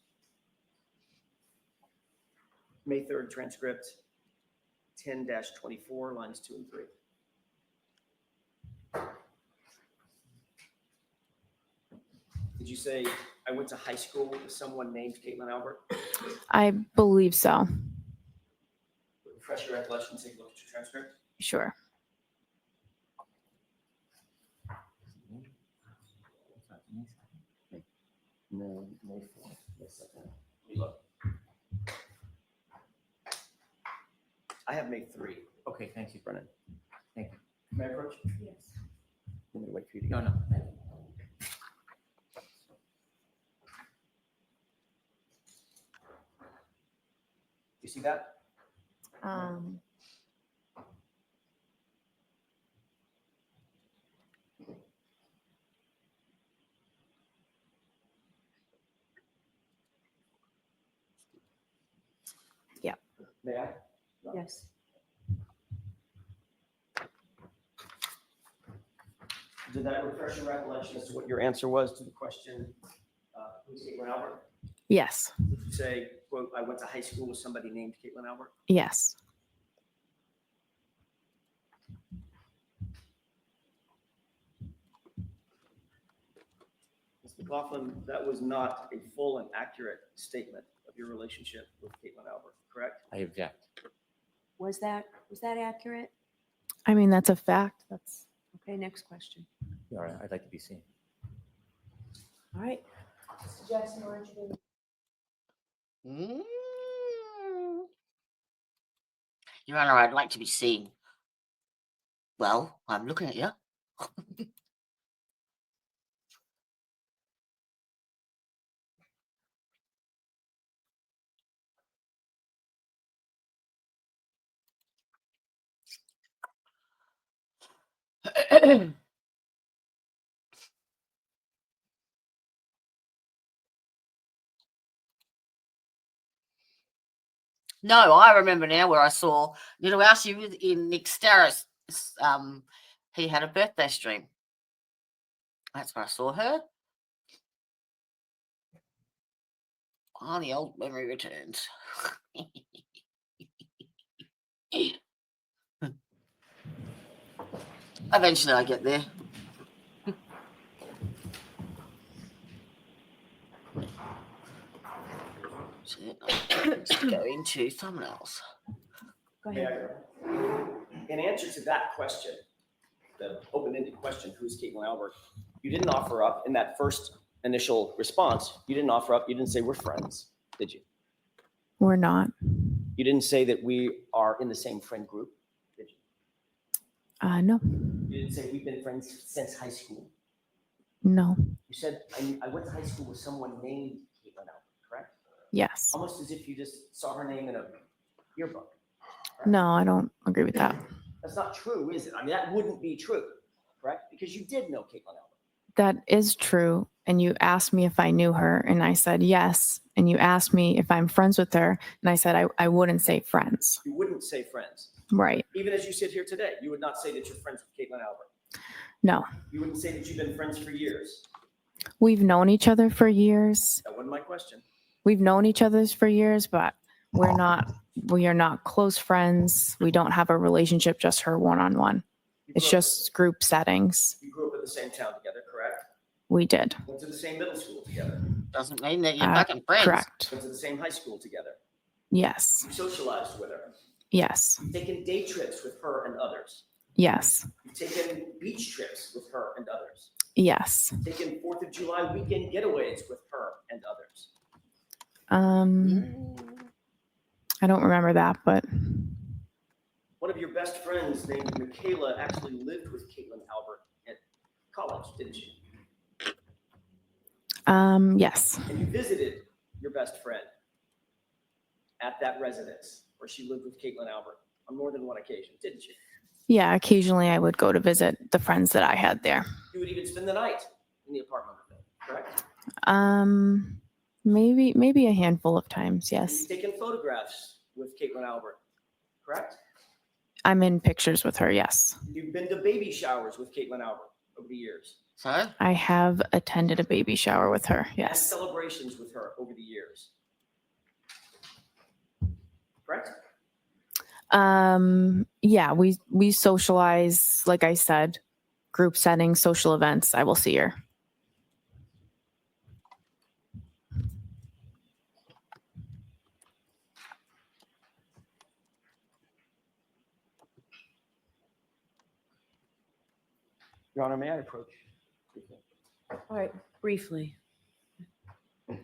May 3rd transcript, 10-24, lines 2 and 3. Did you say, I went to high school with someone named Caitlyn Albert? I believe so. Refresh your recollection, take a look at your transcript. Sure. No, May 4th. Yes, okay. Let me look. I have May 3. Okay, thank you. Brennan. Thank you. May I approach? Yes. Let me wait for you to No, go. no. You see that? May I? Yes. Did that refresh your recollection as to what your answer was to the question, who's Caitlyn Albert? Yes. Did you say, quote, I went to high school with somebody named Caitlyn Albert? Yes. Ms. Mclaughlin, that was not a full and accurate statement of your relationship with Caitlyn Albert, correct? I object. Was that accurate? I mean, that's a fact. That's Okay, next question. All right, I'd like to be seen. All right. Mr. Jackson, why don't you do Your Honor, I'd like to be seen. Well, I'm looking at you. No, I remember now where I saw little Elsie in Nick Starris. He had a birthday stream. That's where I saw her. Oh, the old memory returns. Eventually I get there. So let's go into thumbnails. Go May I ahead. go? In answer to that question, the open-ended question, who's Caitlyn Albert, you didn't offer up in that first initial response, you didn't offer up, you didn't say we're friends, did you? We're not. You didn't say that we are in the same friend group, did you? No. You didn't say we've been friends since high school. No. You said, I went to high school with someone named Caitlyn Albert, correct? Yes. Almost as if you just saw her name in a yearbook. No, I don't agree with that. That's not true, is it? I mean, that wouldn't be true, correct? Because you did know Caitlyn Albert. That is true. And you asked me if I knew her, and I said yes. And you asked me if I'm friends with her, and I said I wouldn't say friends. You wouldn't say friends. Right. Even as you sit here today, you would not say that you're friends with Caitlyn Albert. No. You wouldn't say that you've been friends for years. We've known each other for years. That wasn't my question. We've known each other for years, but we are not close friends. We don't have a relationship, just her one-on-one. It's just group settings. You grew up in the same town together, correct? We did. Went to the same middle school together. Doesn't mean that you're fucking friends. Correct. Went to the same high school together. Yes. You socialized with her. Yes. You've taken day trips with her and others. Yes. You've taken beach trips with her and others. Yes. You've taken 4th of July weekend getaways with her and others. I don't remember that, but One of your best friends named Michaela actually lived with Caitlyn Albert at college, didn't you? yes. And you visited your best friend at that residence where she lived with Caitlyn Albert on more than one occasion, didn't you? Yeah, occasionally I would go to visit the friends that I had there. You would even spend the night in the apartment with them, correct? Maybe a handful of times, yes. You've taken photographs with Caitlyn Albert, correct? I'm in pictures with her, yes. You've been to baby showers with Caitlyn Albert over the years. So, I have attended a baby shower with her, And yes. celebrations with her over the years. Correct? Yeah, we socialize, like I said, group settings, social events. I will see her. Your Honor, may I approach? All right, briefly. I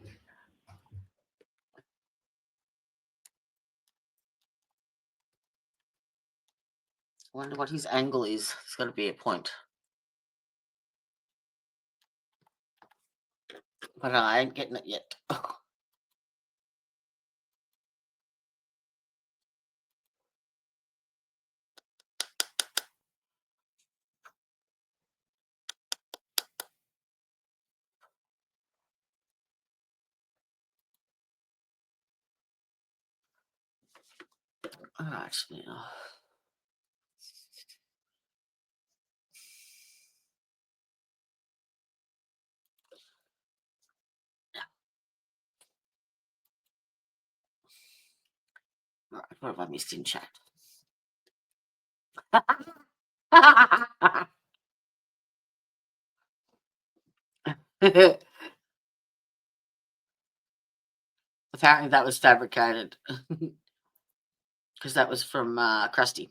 wonder what his angle is. It's got to be a point. But I ain't getting it yet. All right, now. Right, what have I missed in chat? Apparently that was fabricated because that was from Krusty.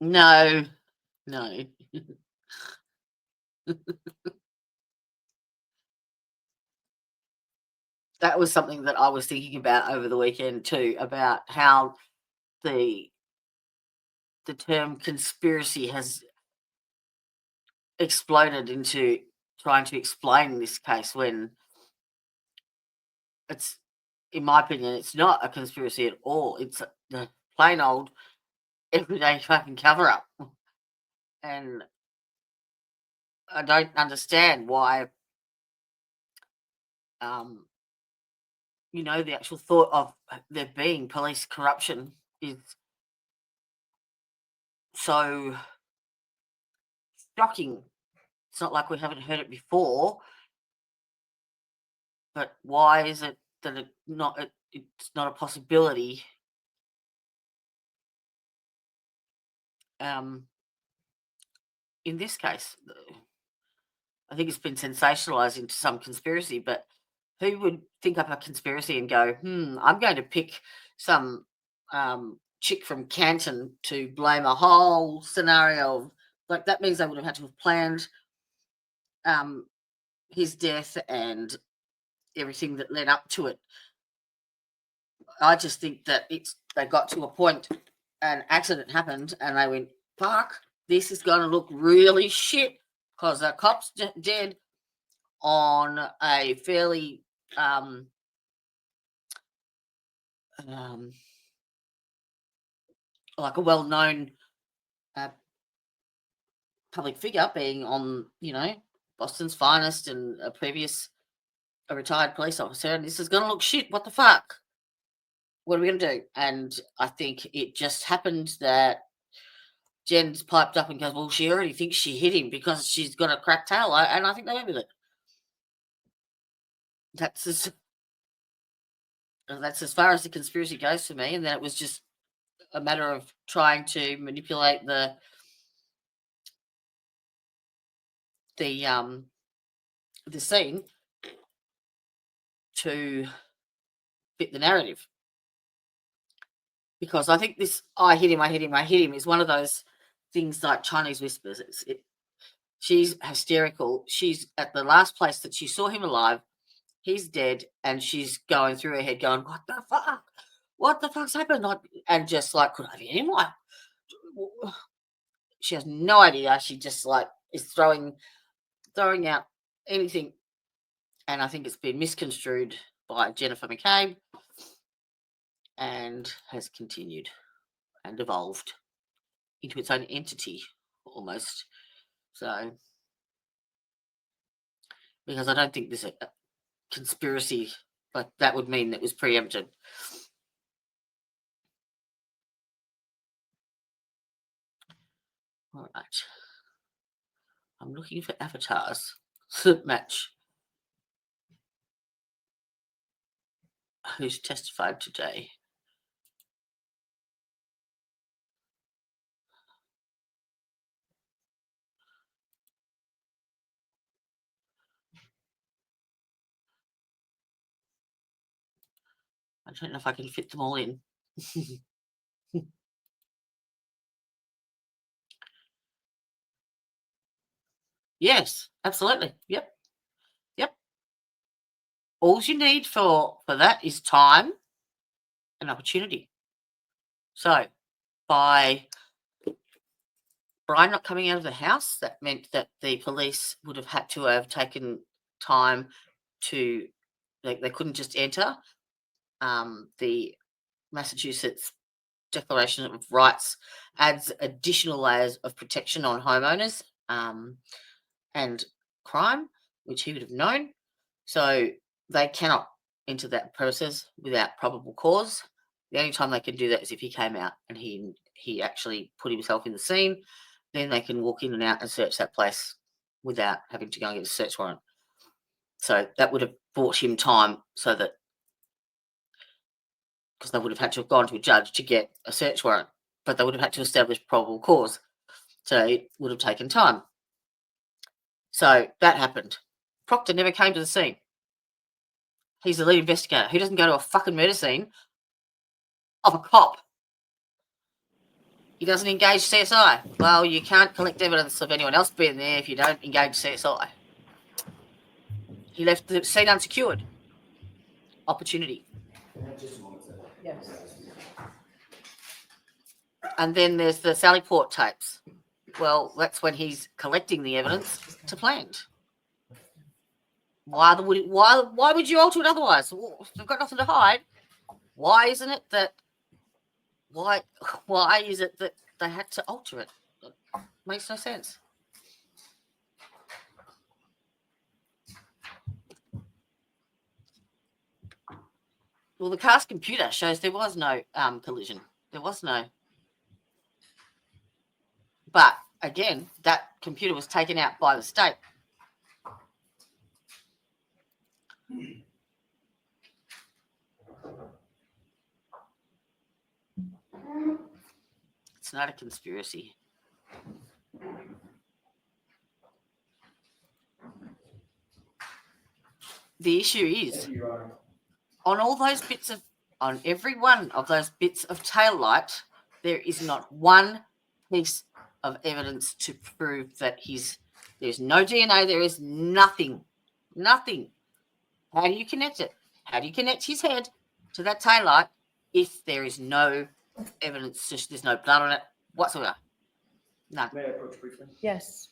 No, no. That was something that I was thinking about over the weekend too, about how the term conspiracy has exploded into trying to explain this case when it's, in my opinion, it's not a conspiracy at all. It's the plain old everyday fucking cover up. And I don't understand why, the actual thought of there being police corruption is so shocking. It's not like we haven't heard it before, but why is it that it's not a possibility? In this case, I think it's been sensationalized into some conspiracy, but who would think up a conspiracy and go, I'm going to pick some chick from Canton to blame a whole scenario. Like, that means they would have had to have planned his death and everything that led up to it. I just think that they got to a point, an accident happened, and they went, fuck, this is going to look really shit because the cop's dead on a fairly like a well-known public figure, being on, Boston's finest and a retired police officer, and this is going to look shit. What the fuck? What are we going to do? And I think it just happened that Jen's piped up and goes, well, she already thinks she hit him because she's got a cracked tail, and I think they went with it. That's as far as the conspiracy goes for me, and then it was just a matter of trying to manipulate the scene to fit the narrative. Because I think this I hit him is one of those things like Chinese whispers. She's hysterical. She's at the last place that she saw him alive. He's dead, and she's going through her head going, what the fuck? what the fuck's happened? Like, and just like, could I be in? Like, she has no idea. She just like is throwing out anything. And I think it's been misconstrued by Jennifer McCabe and has continued and evolved into its own entity almost. So, because I don't think there's a conspiracy, but that would mean it was preempted. All right. I'm looking for avatars that match who's testified today. I don't know if I can fit them all in. Yes, absolutely. Yep. All you need for that is time and opportunity. So by Brian not coming out of the house, that meant that the police would have had to have taken time to, they couldn't just enter. The Massachusetts Declaration of Rights adds additional layers of protection on homeowners and crime, which he would have known. So they cannot enter that premises without probable cause. The only time they can do that is if he came out and he actually put himself in the scene. Then they can walk in and out and search that place without having to go and get a search warrant. So that would have bought him time, so that, because they would have had to have gone to a judge to get a search warrant, but they would have had to establish probable cause. So it would have taken time. So that happened. Proctor never came to the scene. He's the lead investigator. He doesn't go to a fucking murder scene of a cop. He doesn't engage CSI. Well, you can't collect evidence of anyone else being there if you don't engage CSI. He left the scene unsecured. Opportunity. Yes. And then there's the Sallyport tapes. Well, that's when he's collecting the evidence to plant. Why would you alter it otherwise? Well, they've got nothing to hide. Why isn't it that? Why is it that they had to alter it? It makes no sense. Well, the car's computer shows there was no collision. There was no. But again, that computer was taken out by the state. It's not a conspiracy. The issue is, on every one of those bits of tail light, there is not one piece of evidence to prove that there's no DNA, there is nothing. How do you connect it? How do you connect his head to that tail light if there is no evidence, there's no blood on it whatsoever? None. May I approach briefly? Yes.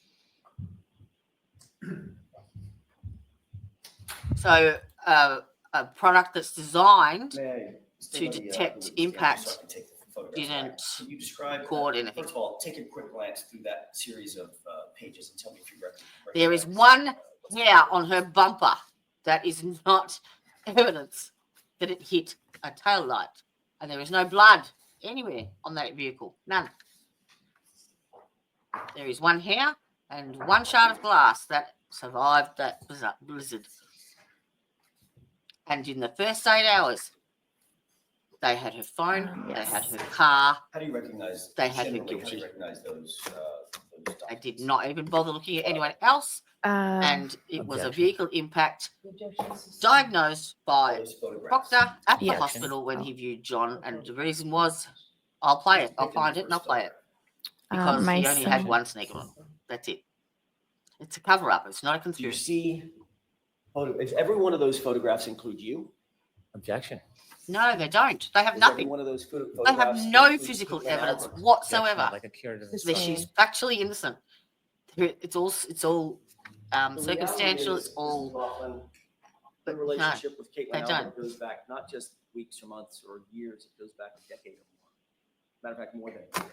So a product that's designed May I to detect impact didn't Can you describe record anything. First of all, take a quick glance through that series of pages and tell me if you recognize. There is one hair on her bumper that is not evidence that it hit a tail light, and there is no blood anywhere on that vehicle. None. There is one hair and one shard of glass that survived that blizzard. And in the first 8 hours, they had her phone, Yes. they had her car. How do you recognize? They had her generally, How do guilty. you recognize those? They did not even bother looking at anyone else, and it was a vehicle impact diagnosed by those photographs? Proctor at the Yes. hospital when he viewed John, and the reason was, I'll play it, I'll find it and I'll play it, because my he only had son- one sneaker on. That's it. It's a cover-up. It's not a Do you conspiracy. see? Is every one of those photographs include you? Objection. No, they don't. They have Is every nothing. one of those They have photographs no include physical Caitlyn evidence Albert? whatsoever Objection, like a curative. that Sustained. she's factually innocent. It's all The reality circumstantial. is, It's all. Mrs. Mclaughlin, the but no, relationship with they Caitlyn don't. Albert goes back not just weeks or months or years, it goes back a decade or more. Matter of fact, more than a decade.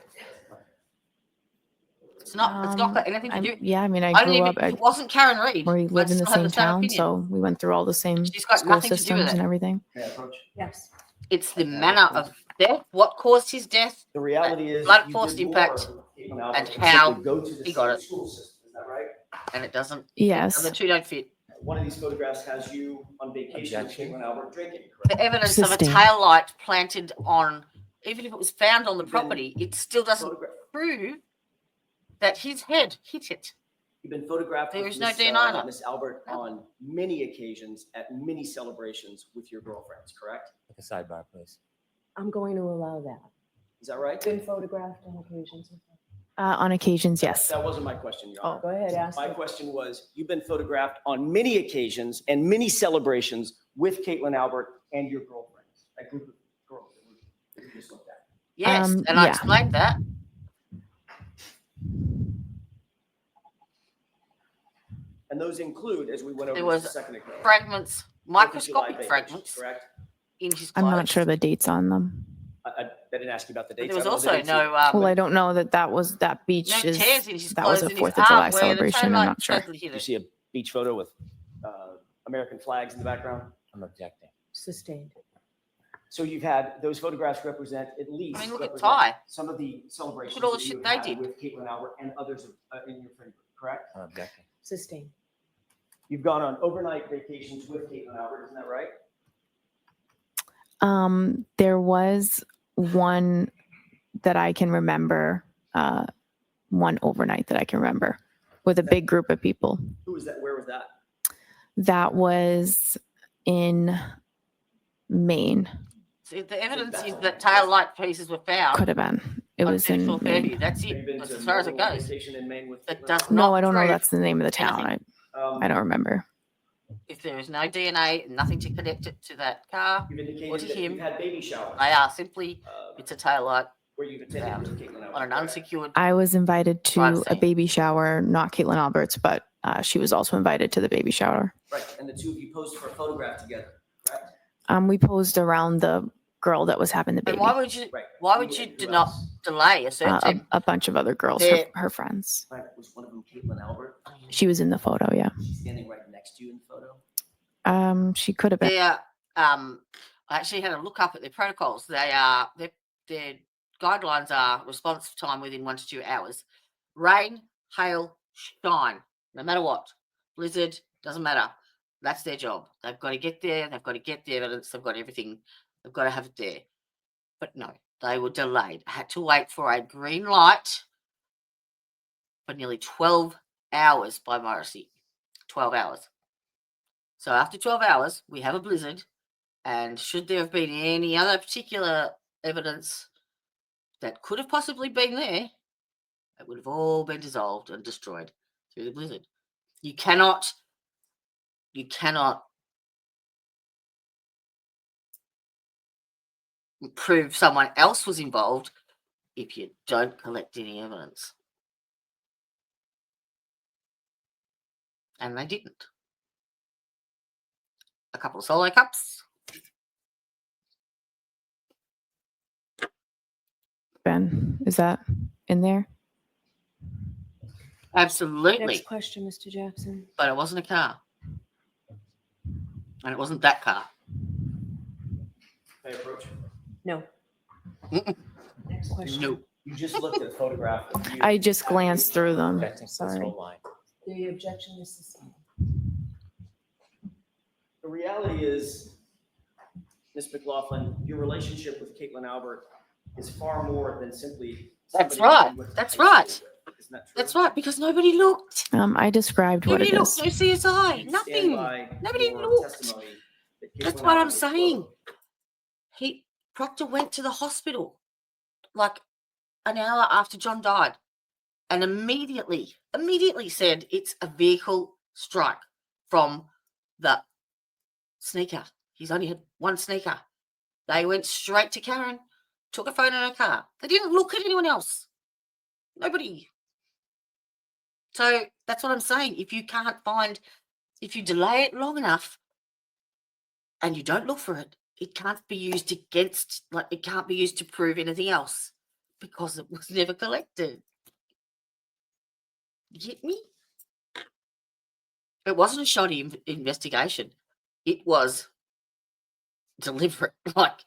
It's not got anything to do. Yeah, I mean, I I don't grew even, up, it wasn't Karen Reid. we live in the still have same town, opinion. so we went through all the same She's got school nothing to do with systems it. and everything. May I approach? Yes. It's the manner of death, what caused his death, The reality is, Blunt you force did impact more with Caitlyn Albert and than how simply go to the he got same it. school system. Is that right? and it doesn't. Yes. The two don't fit. One of these photographs has you on vacation with Objection. Caitlyn Albert drinking, The correct? evidence of a Sustained. tail light planted on, even if it was found on the You've been property, it still doesn't Photograph- prove that his head hit it. You've been photographed There with is no Miss, denying it. Miss Albert on many occasions at many celebrations with your girlfriends, correct? Like a sidebar, please. I'm going to allow that. Is that right? Been photographed on occasions. On occasions, yes. That wasn't my question, Your Honor. Go ahead, ask My it. question was, you've been photographed on many occasions and many celebrations with Caitlyn Albert and your girlfriends, a group of girls that we just looked at. Yes, and I yeah. explained that. And those include, as we went There over was just a second ago, Fragments, 4th of July microscopic vacations, fragments correct? in his I'm clothes. not sure the dates on them. I didn't ask you about the But dates. there was I don't know the also dates no Well, I don't know that beach no is, tears in his that was clothes a and his 4th of July arm where the celebration. I'm taillight not sure. totally hit You it. see a beach photo with American flags in the background? I'm objecting. Sustained. So you've had, those photographs represent at least. I mean, look at represent Ty. Some of the celebrations Look at all the that you shit have they had did. with Caitlyn Albert and others in your friend group, correct? I'm objecting. Sustained. You've gone on overnight vacations with Caitlyn Albert, isn't that right? There was one that I can remember, one overnight that I can remember with a big group of people. Who was that? Where was that? That was in Maine. So the evidence is that tail light pieces were found Could have been. It on was in Central Fairview. Maine. That's Have you it. been That's to as far as it multiple goes. vacation in Maine with That Caitlyn does Albert? No, not I don't know. prove That's the name of the town. anything. I don't remember. If there is no DNA and nothing to connect it to that car, You've Or to indicated that him. you've had baby showers they are simply, it's it's a tail light where you've attended with Caitlyn Albert. on an correct? unsecured. I was invited Crime to a scene. baby shower, not Caitlyn Albert's, but she was also invited to the baby shower. Right, and the two of you posed for a photograph together, correct? We posed around the girl that was having the And baby. why would you? Right. Why would you do not delay a search? A bunch of other girls, Yeah. her friends. In fact, was one of them Caitlyn Albert? She was in the photo, yeah. She's standing right next to you in the photo. She could have been. I actually had a look up at their protocols. Their guidelines are response time within 1 to 2 hours. Rain, hail, shine, no matter what. Blizzard, doesn't matter. That's their job. They've got to get there. They've got to get the evidence. They've got everything. They've got to have it there. But no, they were delayed. I had to wait for a green light for nearly 12 hours by Morrissey. 12 hours. So after 12 hours, we have a blizzard. And should there have been any other particular evidence that could have possibly been there, it would have all been dissolved and destroyed through the blizzard. You cannot prove someone else was involved if you don't collect any evidence. And they didn't. A couple of solo cups. Ben, is that in there? Absolutely. Next question, Mr. Jackson. But it wasn't a car. And it wasn't that car. May I approach? No. Mm-mm. Next question. No. You just looked at a photograph of you. I just glanced through them. Objecting to this Sorry. whole line. The objection is sustained. The reality is, Ms. Mclaughlin, your relationship with Caitlyn Albert is far more than simply. That's somebody right. you went to That's high school right. with. Isn't that true? That's right, because nobody looked. I described what Nobody it looked. is. No CSI. You stand Nothing. by Nobody your looked. testimony that That's Caitlyn what I'm Albert was saying. quote, Proctor went to the hospital like an hour after John died and immediately said it's a vehicle strike from the sneaker. He's only had one sneaker. They went straight to Karen, took a photo in her car. They didn't look at anyone else. Nobody. So that's what I'm saying. If you delay it long enough and you don't look for it, it can't be used against, like, it can't be used to prove anything else because it was never collected. You get me? It wasn't a shoddy investigation. It was deliberate. Like,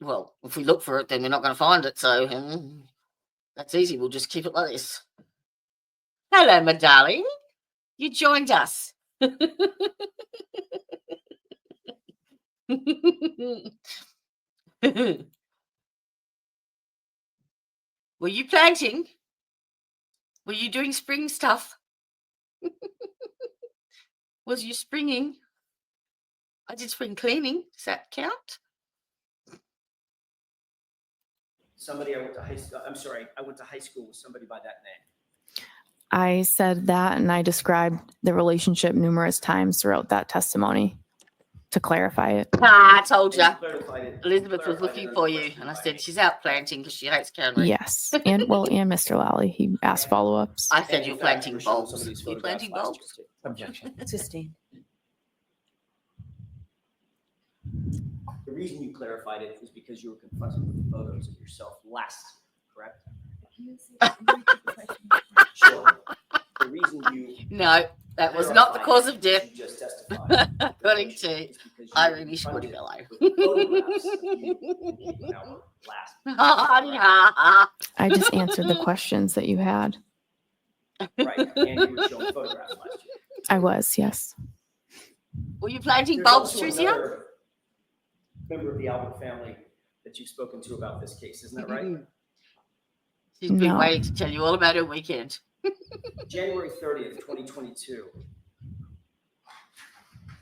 well, if we look for it, then we're not going to find it. So that's easy. We'll just keep it like this. Hello, my darling. You joined us. Were you planting? Were you doing spring stuff? Was you springing? I did spring cleaning. Does that count? Somebody I went to high school, I'm sorry, I went to high school with somebody by that name. I said that and I described the relationship numerous times throughout that testimony to clarify it. I told you. And you clarified it- Elizabeth was clarified looking it for under you, question and I by said me. she's out planting because she hates Karen Reed. Yes. And Mr. Lally, he asked follow-ups. I said And you're in fact, planting you were showing bulbs. somebody's You photographs planting last bulbs? year, too. Objection. Sustained. The reason you clarified it is because you were confronted with photos of yourself last year, correct? Sure. The reason you. No, that was not the cause of death. You just testified. According to Is because you were Irene confronted Schmutty-Bello. with photographs of you and Caitlyn Albert last year. I just answered the questions that you had. Right, and you were shown photographs last year. I was, yes. Were you planting There's bulbs, also Tricia? another member of the Albert family that you've spoken to about this case, isn't that right? She's been No. waiting to tell you all about her weekend. January 30th, 2022,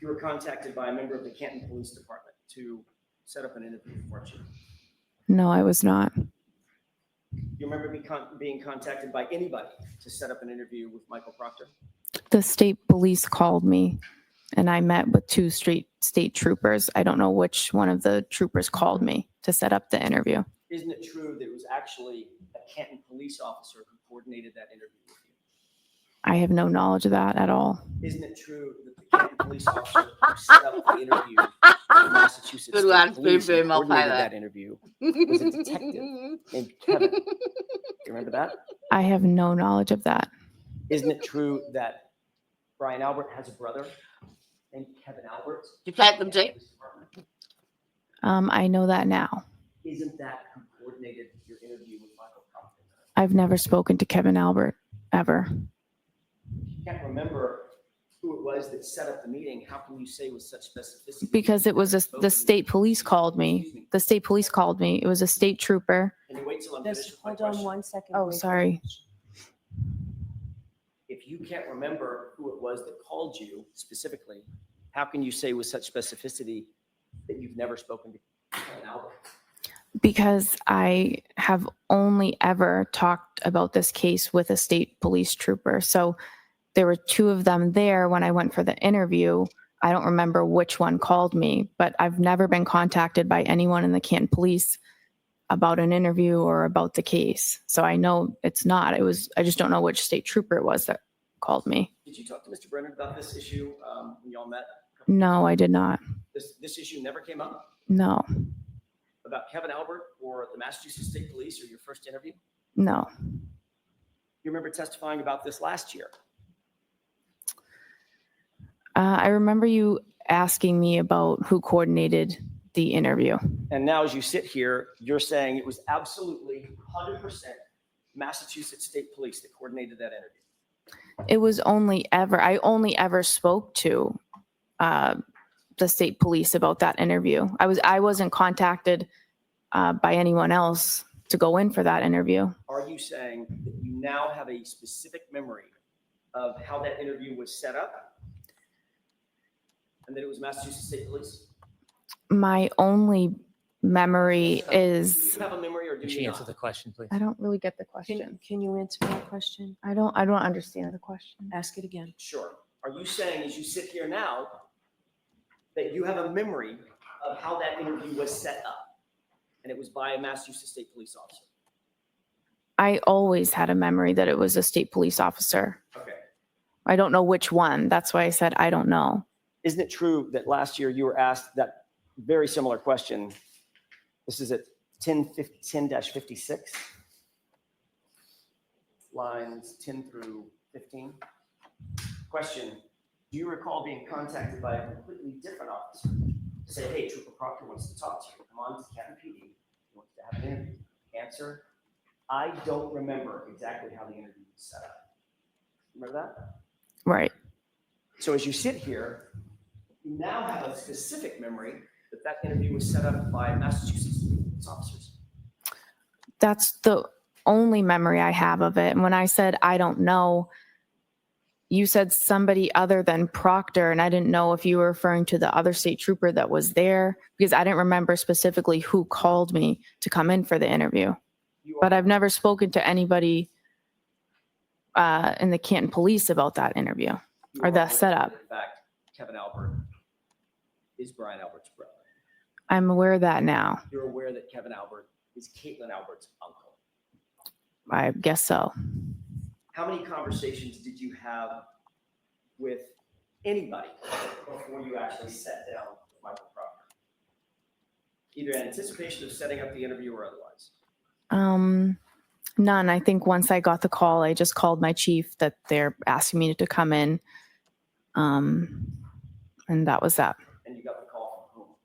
you were contacted by a member of the Canton Police Department to set up an interview, weren't you? No, I was not. You remember being contacted by anybody to set up an interview with Michael Proctor? The state police called me and I met with two state troopers. I don't know which one of the troopers called me to set up the interview. Isn't it true that it was actually a Canton police officer who coordinated that interview with you? I have no knowledge of that at all. Isn't it true that the Canton police officer who set up the interview with Massachusetts Good State one. Police Boom, and boom, I'll pay coordinated that. that interview was a detective named Kevin? You remember that? I have no knowledge of that. Isn't it true that Brian Albert has a brother named Kevin Albert? You plant them deep? I know that now. Isn't that who coordinated your interview with Michael Proctor? I've never spoken to Kevin Albert ever. You can't remember who it was that set up the meeting. How can you say with such specificity? Because it was the state police called me. Excuse me. The state police called me. It was a state trooper. Can you wait till I'm finished Just with my hold on question? 1 second. Oh, please. sorry. If you can't remember who it was that called you specifically, how can you say with such specificity that you've never spoken to Kevin Albert? Because I have only ever talked about this case with a state police trooper. So there were two of them there when I went for the interview. I don't remember which one called me, but I've never been contacted by anyone in the Canton Police about an interview or about the case. So I know it's not. I just don't know which state trooper it was that called me. Did you talk to Mr. Brennan about this issue when y'all met? No, I did not. This issue never came up No, about Kevin Albert or the Massachusetts State Police or your first interview? no. You remember testifying about this last year? I remember you asking me about who coordinated the interview. And now as you sit here, you're saying it was absolutely 100% Massachusetts State Police that coordinated that interview. I only ever spoke to the state police about that interview. I wasn't contacted by anyone else to go in for that interview. Are you saying that you now have a specific memory of how that interview was set up and that it was Massachusetts State Police? My only memory Do is, you have a memory or do Can you she not? answer the question, please? I don't really get the question. Can you answer my question? I don't understand the question. Ask it again. Sure. Are you saying as you sit here now that you have a memory of how that interview was set up, and it was by a Massachusetts State Police officer. I always had a memory that it was a state police officer. Okay. I don't know which one. That's why I said I don't know. Isn't it true that last year you were asked that very similar question? This is at 10-56, lines 10 through 15. Question, do you recall being contacted by a completely different officer to say, hey, Trooper Proctor wants to talk to you. Come on to Captain PD. He wants to have an interview. Answer, I don't remember exactly how the interview was set up. Remember that? Right. So as you sit here, you now have a specific memory that that interview was set up by Massachusetts police officers. That's the only memory I have of it. And when I said I don't know, you said somebody other than Proctor, and I didn't know if you were referring to the other state trooper that was there, because I didn't remember specifically who called me to come in for the interview. But I've never spoken to anybody in the Canton Police about that interview You or are the aware setup. that, in fact, Kevin Albert is Brian Albert's brother. I'm aware of that now. You're aware that Kevin Albert is Caitlyn Albert's uncle. I guess so. How many conversations did you have with anybody before you actually sat down with Michael Proctor? Either in anticipation of setting up the interview or otherwise? None. I think once I got the call, I just called my chief that they're asking me to come in. And that was that. And you got the call from whom?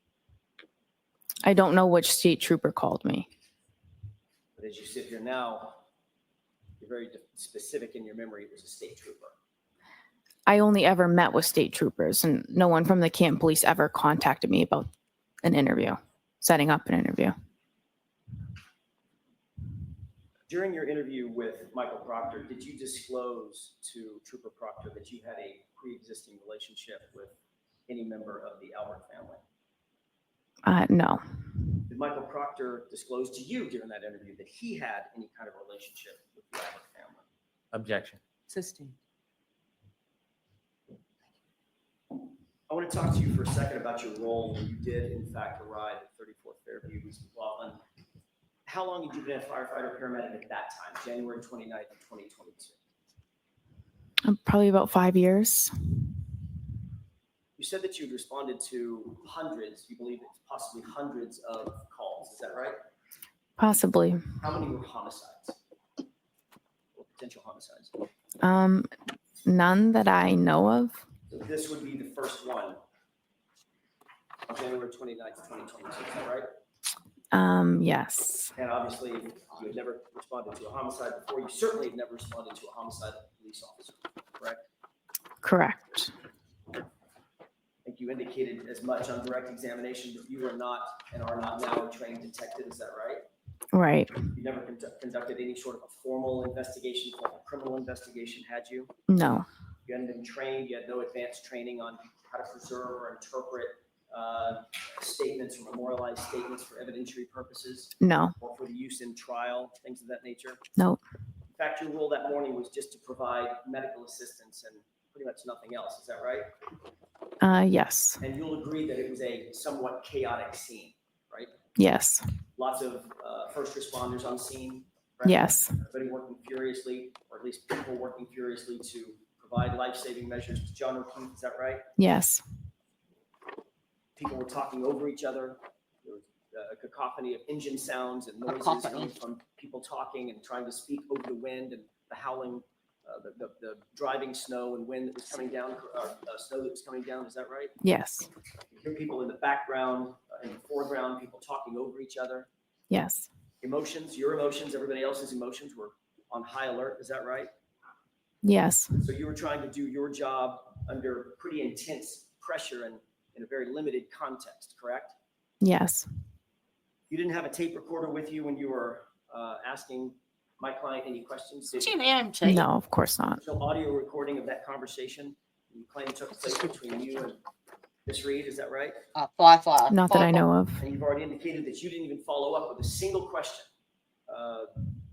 I don't know which state trooper called me. But as you sit here now, you're very specific in your memory. It was a state trooper. I only ever met with state troopers, and no one from the Canton Police ever contacted me about an interview, setting up an interview. During your interview with Michael Proctor, did you disclose to Trooper Proctor that you had a pre-existing relationship with any member of the Albert family? No. Did Michael Proctor disclose to you during that interview that he had any kind of relationship with the Albert family? Objection. Sustained. I want to talk to you for a second about your role when you did, in fact, arrive at 34th Fairview, Mclaughlin. How long had you been a firefighter paramedic at that time, January 29th, 2022? Probably about 5 years. You said that you'd responded to hundreds, you believe it's possibly hundreds of calls. Is that right? Possibly. How many were homicides or potential homicides? None that I know of. So this would be the first one on January 29th, 2022. Is that right? Yes. And obviously, you had never responded to a homicide before. You certainly had never responded to a homicide of a police officer, correct? Correct. I think you indicated as much on direct examination that you are not and are not now a trained detective. Is that right? Right. You never conducted any sort of a formal investigation, formal criminal investigation, had you? No. You hadn't been trained. You had no advanced training on how to preserve or interpret statements or memorialized statements for evidentiary purposes No. or for the use in trial, things of that nature. Nope. In fact, your role that morning was just to provide medical assistance and pretty much nothing else. Is that right? Yes. And you'll agree that it was a somewhat chaotic scene, right? Yes. Lots of first responders on scene. Right? Yes. Everybody working furiously, or at least people working furiously to provide life-saving measures to John O'Keefe. Is that right? Yes. People were talking over each other. There was a cacophony of engine sounds and noises coming from people talking and trying to speak over the wind and the howling, the driving snow and wind that was coming down, snow that was coming down. Is that right? Yes. You hear people in the background, in the foreground, people talking over each other. Yes. Emotions, your emotions, everybody else's emotions were on high alert. Is that right? Yes. So you were trying to do your job under pretty intense pressure and in a very limited context, correct? Yes. You didn't have a tape recorder with you when you were asking my client any questions? Did Is she you? an EMT? No, of course not. No audio recording of that conversation you claim took place between you and Miss Reed, is that right? Firefighter. Not that I know of. And you've already indicated that you didn't even follow up with a single question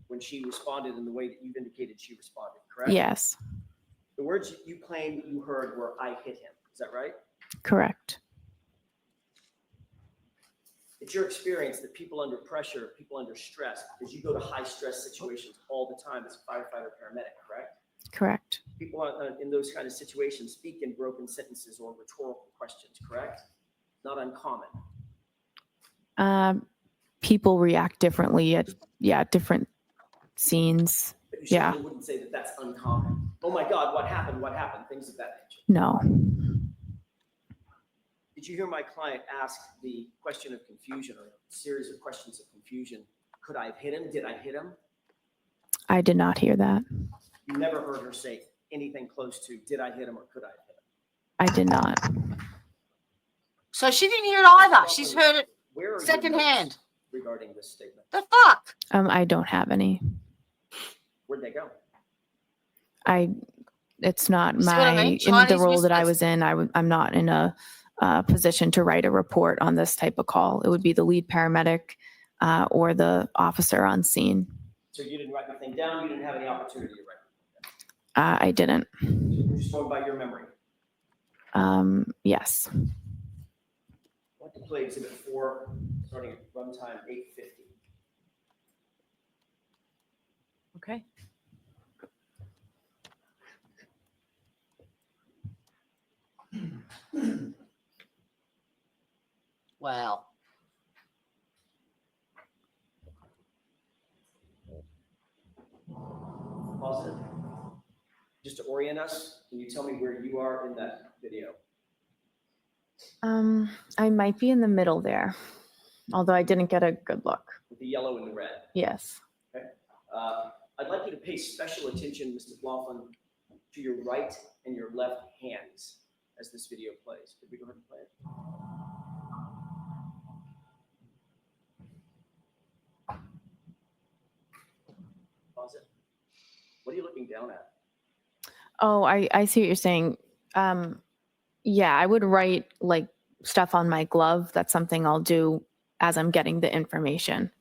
when she responded in the way that you've indicated she responded, correct? Yes. The words you claim you heard were, "I hit him." Is that right? Correct. it's your experience that people under pressure, people under stress, because you go to high stress situations all the time as a firefighter, paramedic, correct? Correct. People in those kind of situations speak in broken sentences or rhetorical questions, correct? Not uncommon. People react differently at different scenes. But you Yeah. certainly wouldn't say that that's uncommon. Oh my God, what happened? What happened? Things of that nature. No. Did you hear my client ask the question of confusion or a series of questions of confusion? Could I have hit him? Did I hit him? I did not hear that. You never heard her say anything close to, did I hit him or could I have hit him? I did not. So she didn't hear it either. She's heard it Where are your secondhand. notes regarding this statement? The fuck? I don't have any. Where'd they go? It's not See what I my, mean? in the Chinese role that I whispers. was in, I'm not in a position to write a report on this type of call. It would be the lead paramedic or the officer on scene. So you didn't write anything down? You didn't have any opportunity to write I didn't. anything down? You're just going by your memory. Yes. I want to play exhibit 4, starting at runtime 8:50. Okay. Wow. Pause it. Just to orient us, can you tell me where you are in that video? I might be in the middle there, although I didn't get a good look. With the yellow and the red. Yes. I'd like you to pay special attention, Mr. Mclaughlin, to your right and your left hands as this video plays. Could we go ahead and play it? Pause it. What are you looking down at? Oh, I see what you're saying. Yeah, I would write like stuff on my glove. That's something I'll do as I'm getting the information.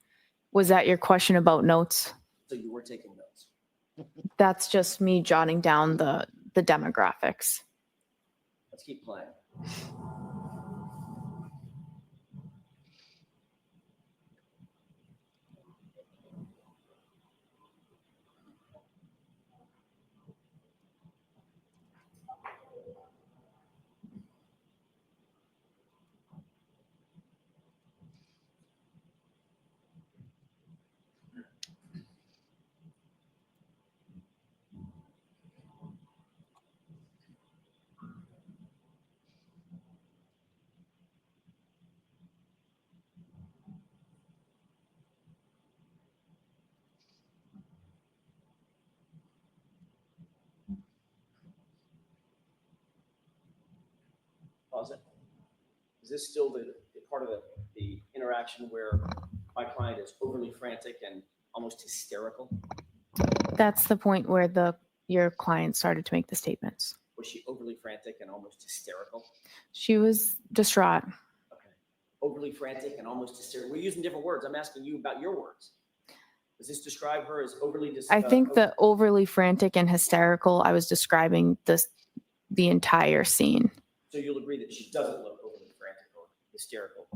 Was that your question about notes? So you were taking notes. That's just me jotting down the demographics. Let's keep playing. Pause it. Is this still the part of the interaction where my client is overly frantic and almost hysterical? That's the point where your client started to make the statements. Was she overly frantic and almost hysterical? She was distraught. Okay. Overly frantic and almost hysterical. We're using different words. I'm asking you about your words. Does this describe her as overly I think the overly frantic and hysterical, I was describing the entire scene. So you'll agree that she doesn't look overly frantic or hysterical.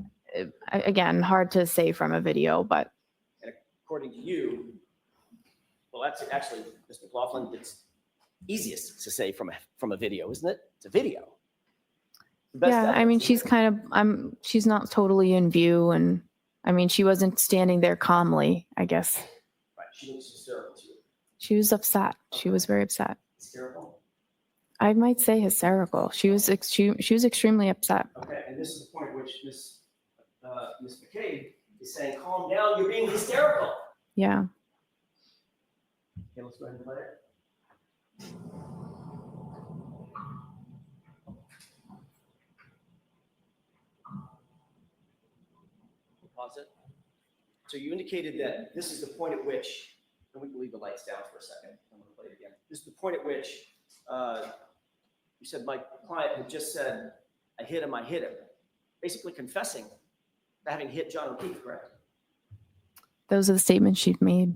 Again, hard to say from a video, but And according to you, well, that's actually, Mr. Mclaughlin, it's easiest to say from a video, isn't it? It's a video. The best yeah, I evidence, mean, isn't she's it? kind of, she's not totally in view. And I mean, she wasn't standing there calmly, I guess. Right. She looks hysterical to you. She was upset. She was very upset. Hysterical? I might say hysterical. She was extremely upset. Okay, and this is the point at which Ms. McCabe is saying, calm down, you're being hysterical. Yeah. Okay, let's go ahead and play it. Pause it. So you indicated that this is the point at which, and we can leave the lights down for a second. I'm going to play it again. This is the point at which you said my client had just said, I hit him, basically confessing to having hit John O'Keefe, correct? Those are the statements she'd made.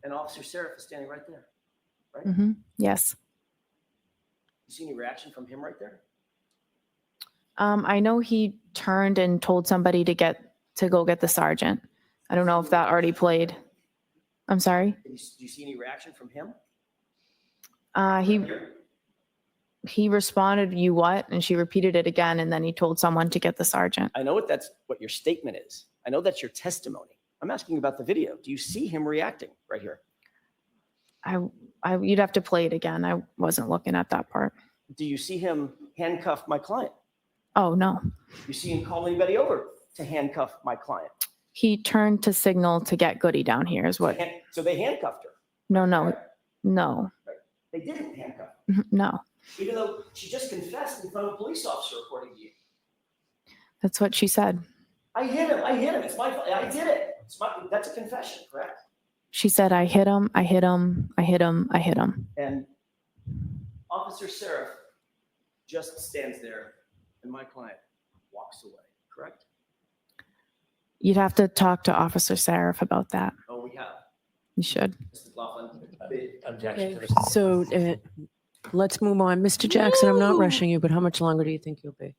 And Officer Seraph is standing right there. Yes. You see any reaction from him right there? I know he turned and told somebody to get to go get the sergeant. I don't know if that already played. I'm sorry. Do you see any reaction from him? He responded, "You what?" And she repeated it again, and then he told someone to get the sergeant. I know what your statement is. I know that's your testimony. I'm asking about the video. Do you see him reacting right here? You'd have to play it again. I wasn't looking at that part. Do you see him handcuff my client? Oh, no. You see him call anybody over to handcuff my client? He turned to signal to get Goody down here is what. So they handcuffed her. No. They didn't handcuff her, No. even though she just confessed in front of a police officer, according to you. That's what she said. I hit him. It's my fault. I did it. That's a confession, correct? She said, "I hit him. I hit him. I hit him. I hit him." And Officer Seraph just stands there and my client walks away, correct? You'd have to talk to Officer Seraph about that. Oh, we have. You should. Mr. McLaughlin. Objection to Okay, the. so let's move on. Mr. Jackson, I'm not rushing you, but how much longer do you think you'll be?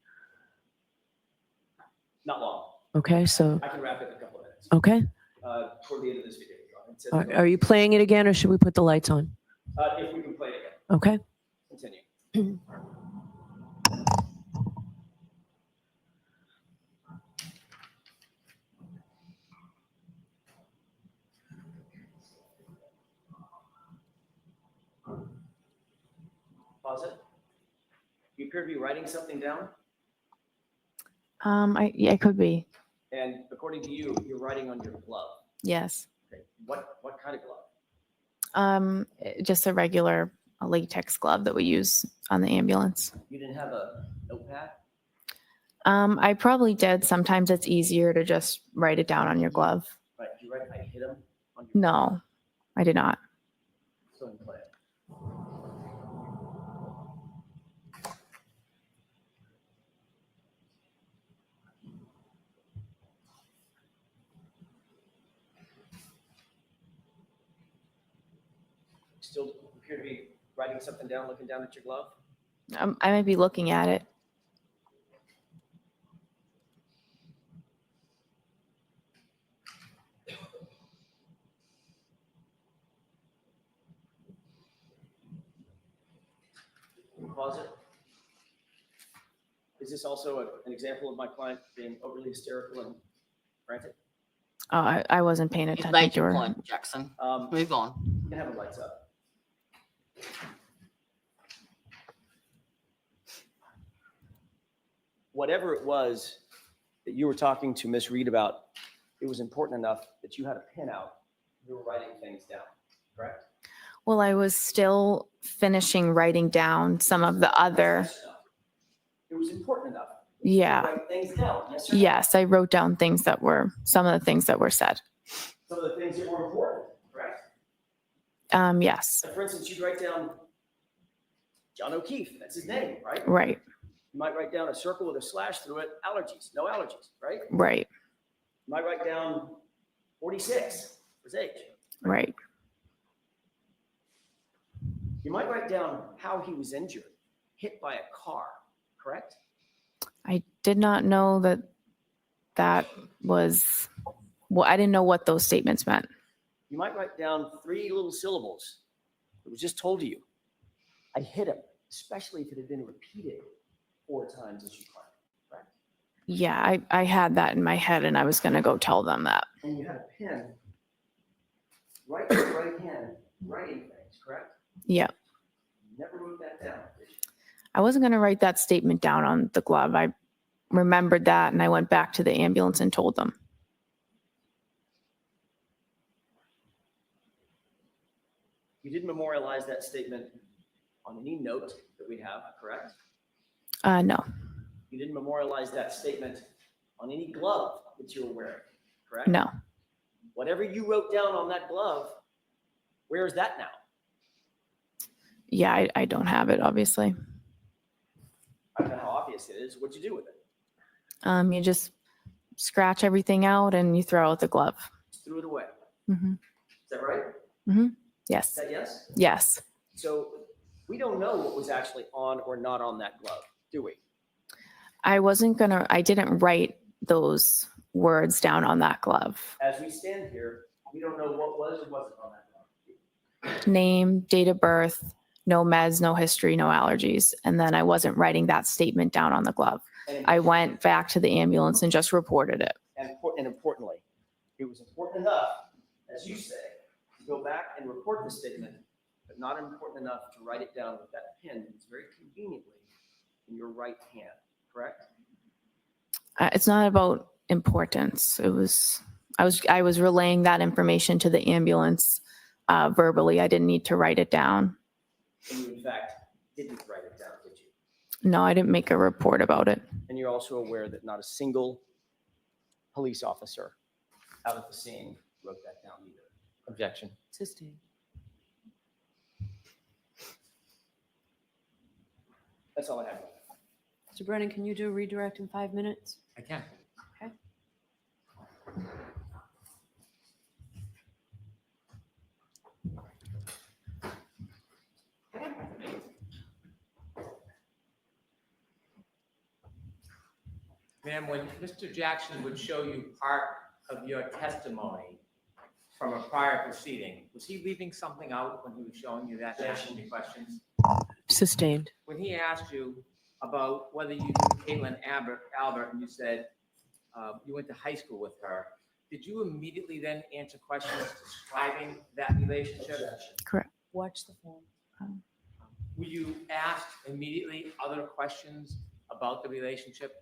Not long. Okay, so, I can wrap it in a couple of minutes. okay. Toward the end of this video. Are you playing it again or should we put the lights on? If we can play it again. Okay. Continue. Pause it. You appear to be writing something down, I could be. and according to you, you're writing on your glove. Yes. Okay. What kind of glove? Just a regular latex glove that we use on the ambulance. You didn't have a notepad? I probably did. Sometimes it's easier to just write it down on your glove. Right. Did you write, I hit him on your No, I did not. So in play. Still appear to be writing something down, looking down at your glove? I might be looking at it. Pause it. Is this also an example of my client being overly hysterical and frantic? Oh, I wasn't paying You've attention made to your her. point, Jackson. You Move on. can have the lights up. Whatever it was that you were talking to Miss Reed about, it was important enough that you had a pin out. You were writing things down, correct? Well, I was still finishing writing down some of the other. Yes or no? It was important enough. Yeah. To write things down. Yes or no? Yes, I wrote down some of the things that were said. Some of the things that were important, correct? Yes. So for instance, you'd write down John O'Keefe. That's his name, right? Right. You might write down a circle with a slash through it. Allergies. No allergies, right? Right. You might write down 46 for his age. Right. You might write down how he was injured, hit by a car, correct? I did not know that was, well, I didn't know what those statements meant. You might write down 3 little syllables. It was just told to you. I hit him, especially if it had been repeated 4 times as you climbed, correct? Yeah, I had that in my head and I was going to go tell them that. And you had a pen right in your right hand writing things, correct? Yeah. You never wrote that down, did you? I wasn't going to write that statement down on the glove. I remembered that and I went back to the ambulance and told them. You didn't memorialize that statement on any note that we have, correct? No. You didn't memorialize that statement on any glove that you were wearing, correct? No. Whatever you wrote down on that glove, where is that now? Yeah, I don't have it, obviously. I don't know how obvious it is. What'd you do with it? You just scratch everything out and you throw out the glove. Just threw it away. Mm-hmm. Is that right? Mm-hmm. Is Yes. that yes? Yes. So we don't know what was actually on or not on that glove, do we? I didn't write those words down on that glove. As we stand here, we don't know what was or wasn't on that glove. Name, date of birth, no meds, no history, no allergies. And then I wasn't writing that statement down on the glove. I went back to the ambulance and just reported it. And importantly, it was important enough, as you say, to go back and report the statement, but not important enough to write it down with that pen that's very conveniently in your right hand, correct? It's not about importance. I was relaying that information to the ambulance verbally. I didn't need to write it down. And you, in fact, didn't write it down, did you? No, I didn't make a report about it. And you're also aware that not a single police officer out at the scene wrote that down either. Objection. Sustained. That's all I have. Mr. Brennan, can you do a redirect in 5 minutes? I can. Okay. Ma'am, when Mr. Jackson would show you part of your testimony from a prior proceeding, was he leaving something out when he was showing you that, asking you questions? Sustained. When he asked you about whether you knew Caitlyn Albert, and you said you went to high school with her, did you immediately then answer questions describing that relationship? Correct. Watch the phone. Were you asked immediately other questions about the relationship?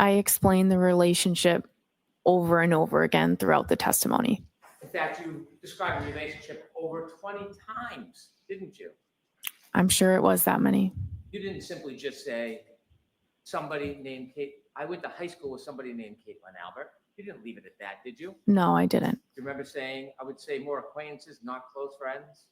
I explained the relationship over and over again throughout the testimony. In fact, you described the relationship over 20 times, didn't you? I'm sure it was that many. You didn't simply just say somebody named Kate. I went to high school with somebody named Caitlyn Albert. You didn't leave it at that, did you? No, I didn't. Do you remember saying, I would say more acquaintances, not close friends?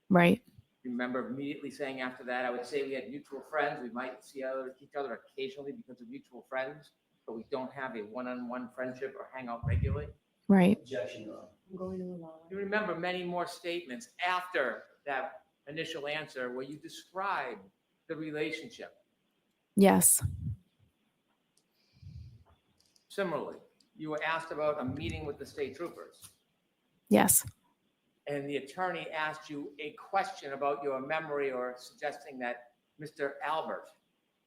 Right. You remember immediately saying after that, I would say we had mutual friends. We might see each other occasionally because of mutual friends, but we don't have a one-on-one friendship or hang out regularly. Right. Objection, Your Honor. I'm going to allow You remember many more statements after that initial answer where you described the relationship. Yes. Similarly, you were asked about a meeting with the state troopers, Yes. and the attorney asked you a question about your memory or suggesting that Mr. Albert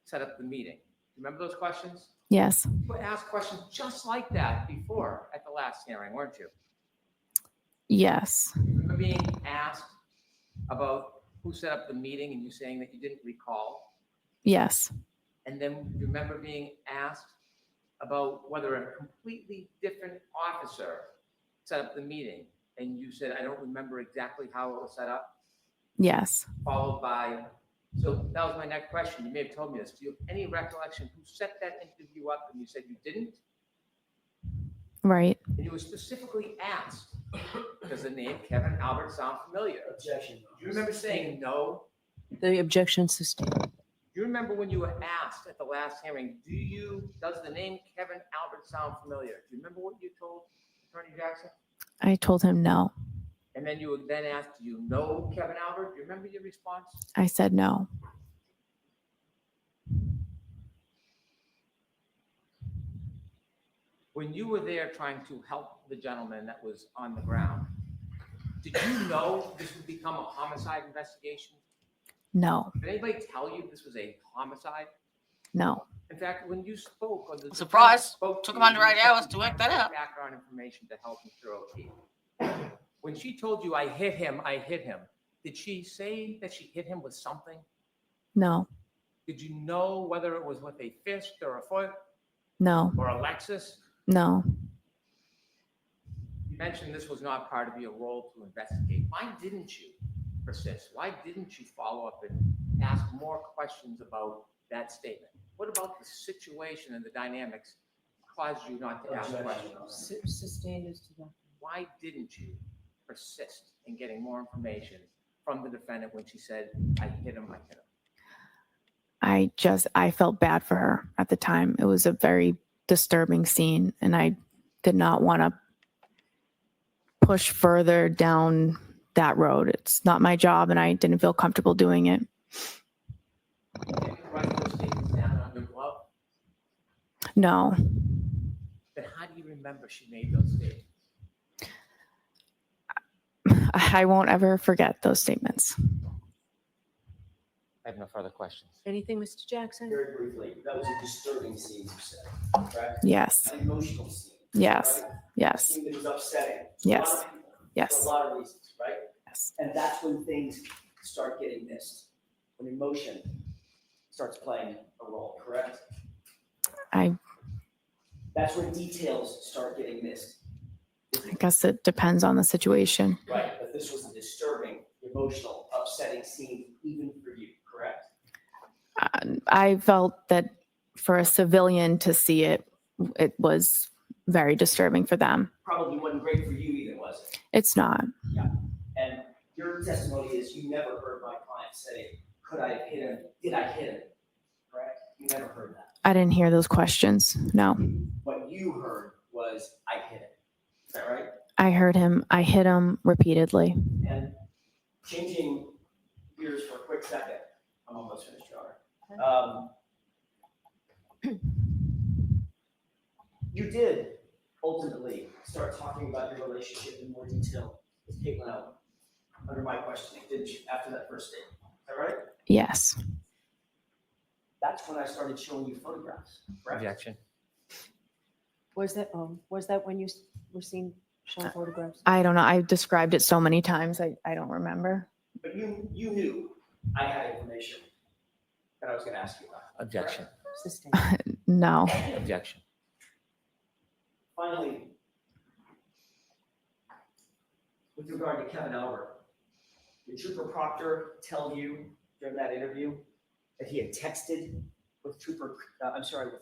set up the meeting. Remember those questions? Yes. You were asked questions just like that before at the last hearing, weren't you? Yes. Remember being asked about who set up the meeting and you saying that you didn't recall? Yes. And then you remember being asked about whether a completely different officer set up the meeting and you said, I don't remember exactly how it was set up, Yes. followed by, so that was my next question. You may have told me this. Do you have any recollection who set that interview up? And you said you didn't? Right. And you were specifically asked, does the name Kevin Albert sound familiar? Objection. Do you remember saying no? The objection sustained. Do you remember when you were asked at the last hearing, does the name Kevin Albert sound familiar? Do you remember what you told Attorney Jackson? I told him no. And then you were then asked, do you know Kevin Albert? Do you remember your response? I said no. When you were there trying to help the gentleman that was on the ground, did you know this would become a homicide investigation? No. Did anybody tell you this was a homicide? No. In fact, when you spoke, or the Surprise. spoke Took to him under you, 8 hours to work that out. Background information to help Mr. O'Keefe. When she told you, I hit him, did she say that she hit him with something? No. Did you know whether it was with a fist or a foot No. or a Lexus? No. You mentioned this was not part of your role to investigate. Why didn't you persist? Why didn't you follow up and ask more questions about that statement? What about the situation and the dynamics caused you not to ask questions? Sustained is to that. Why didn't you persist in getting more information from the defendant when she said, I hit him? I felt bad for her at the time. It was a very disturbing scene, and I did not want to push further down that road. It's not my job, and I didn't feel comfortable doing it. Write those statements down on your glove. No. then how do you remember she made those statements? I won't ever forget those statements. I have no further questions. Anything, Mr. Jackson? Very briefly, that was a disturbing scene, you said, correct? Yes, An emotional scene. yes, Right? A yes, scene that was upsetting. Yes. To a lot of people, yes, For a lot of reasons, right? yes. And that's when things start getting missed, when emotion starts playing a role, correct? I That's when details start getting missed. guess it depends on the situation. Right, but this was a disturbing, emotional, upsetting scene even for you, correct? I felt that for a civilian to see it, it was very disturbing for them. Probably wasn't great for you either, was it? It's not. And your testimony is you never heard my client say, could I have hit him? Did I hit him? Correct? You never heard that. I didn't hear those questions. No. What you heard was, I hit him. Is that right? I heard him. I hit him repeatedly. And changing gears for a quick second, I'm almost finished, Your Honor. You did ultimately start talking about your relationship in more detail with Caitlyn Albert under my questioning, didn't you, after that first statement? Is that right? Yes. That's when I started showing you photographs, correct? Objection. Was that when you were seen showing photographs? I don't know. I described it so many times. I don't remember. But you knew I had information that I was going to ask you about. Objection. Sustained. No. Objection. Finally, with regard to Kevin Albert, did Trooper Proctor tell you during that interview that he had texted with with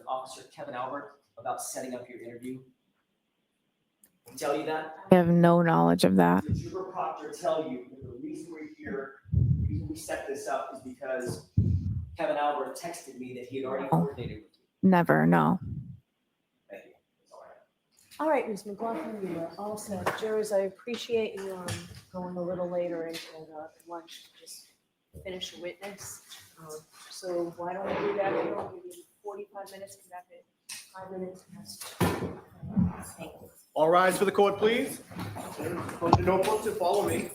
Officer Kevin Albert about setting up your interview? Did he tell you that? I have no knowledge of that. Did Trooper Proctor tell you that the reason we're here, the reason we set this up is because Kevin Albert texted me that he had already coordinated with you? Never. No. Thank you. That's all I have. All right, Ms. Mclaughlin, you are all set. Jurors, I appreciate you going a little later into lunch to just finish a witness. So why don't we do that? I'll give you 45 minutes, come back at 5 minutes. Thank you. All rise for the court, please. No folks to follow me.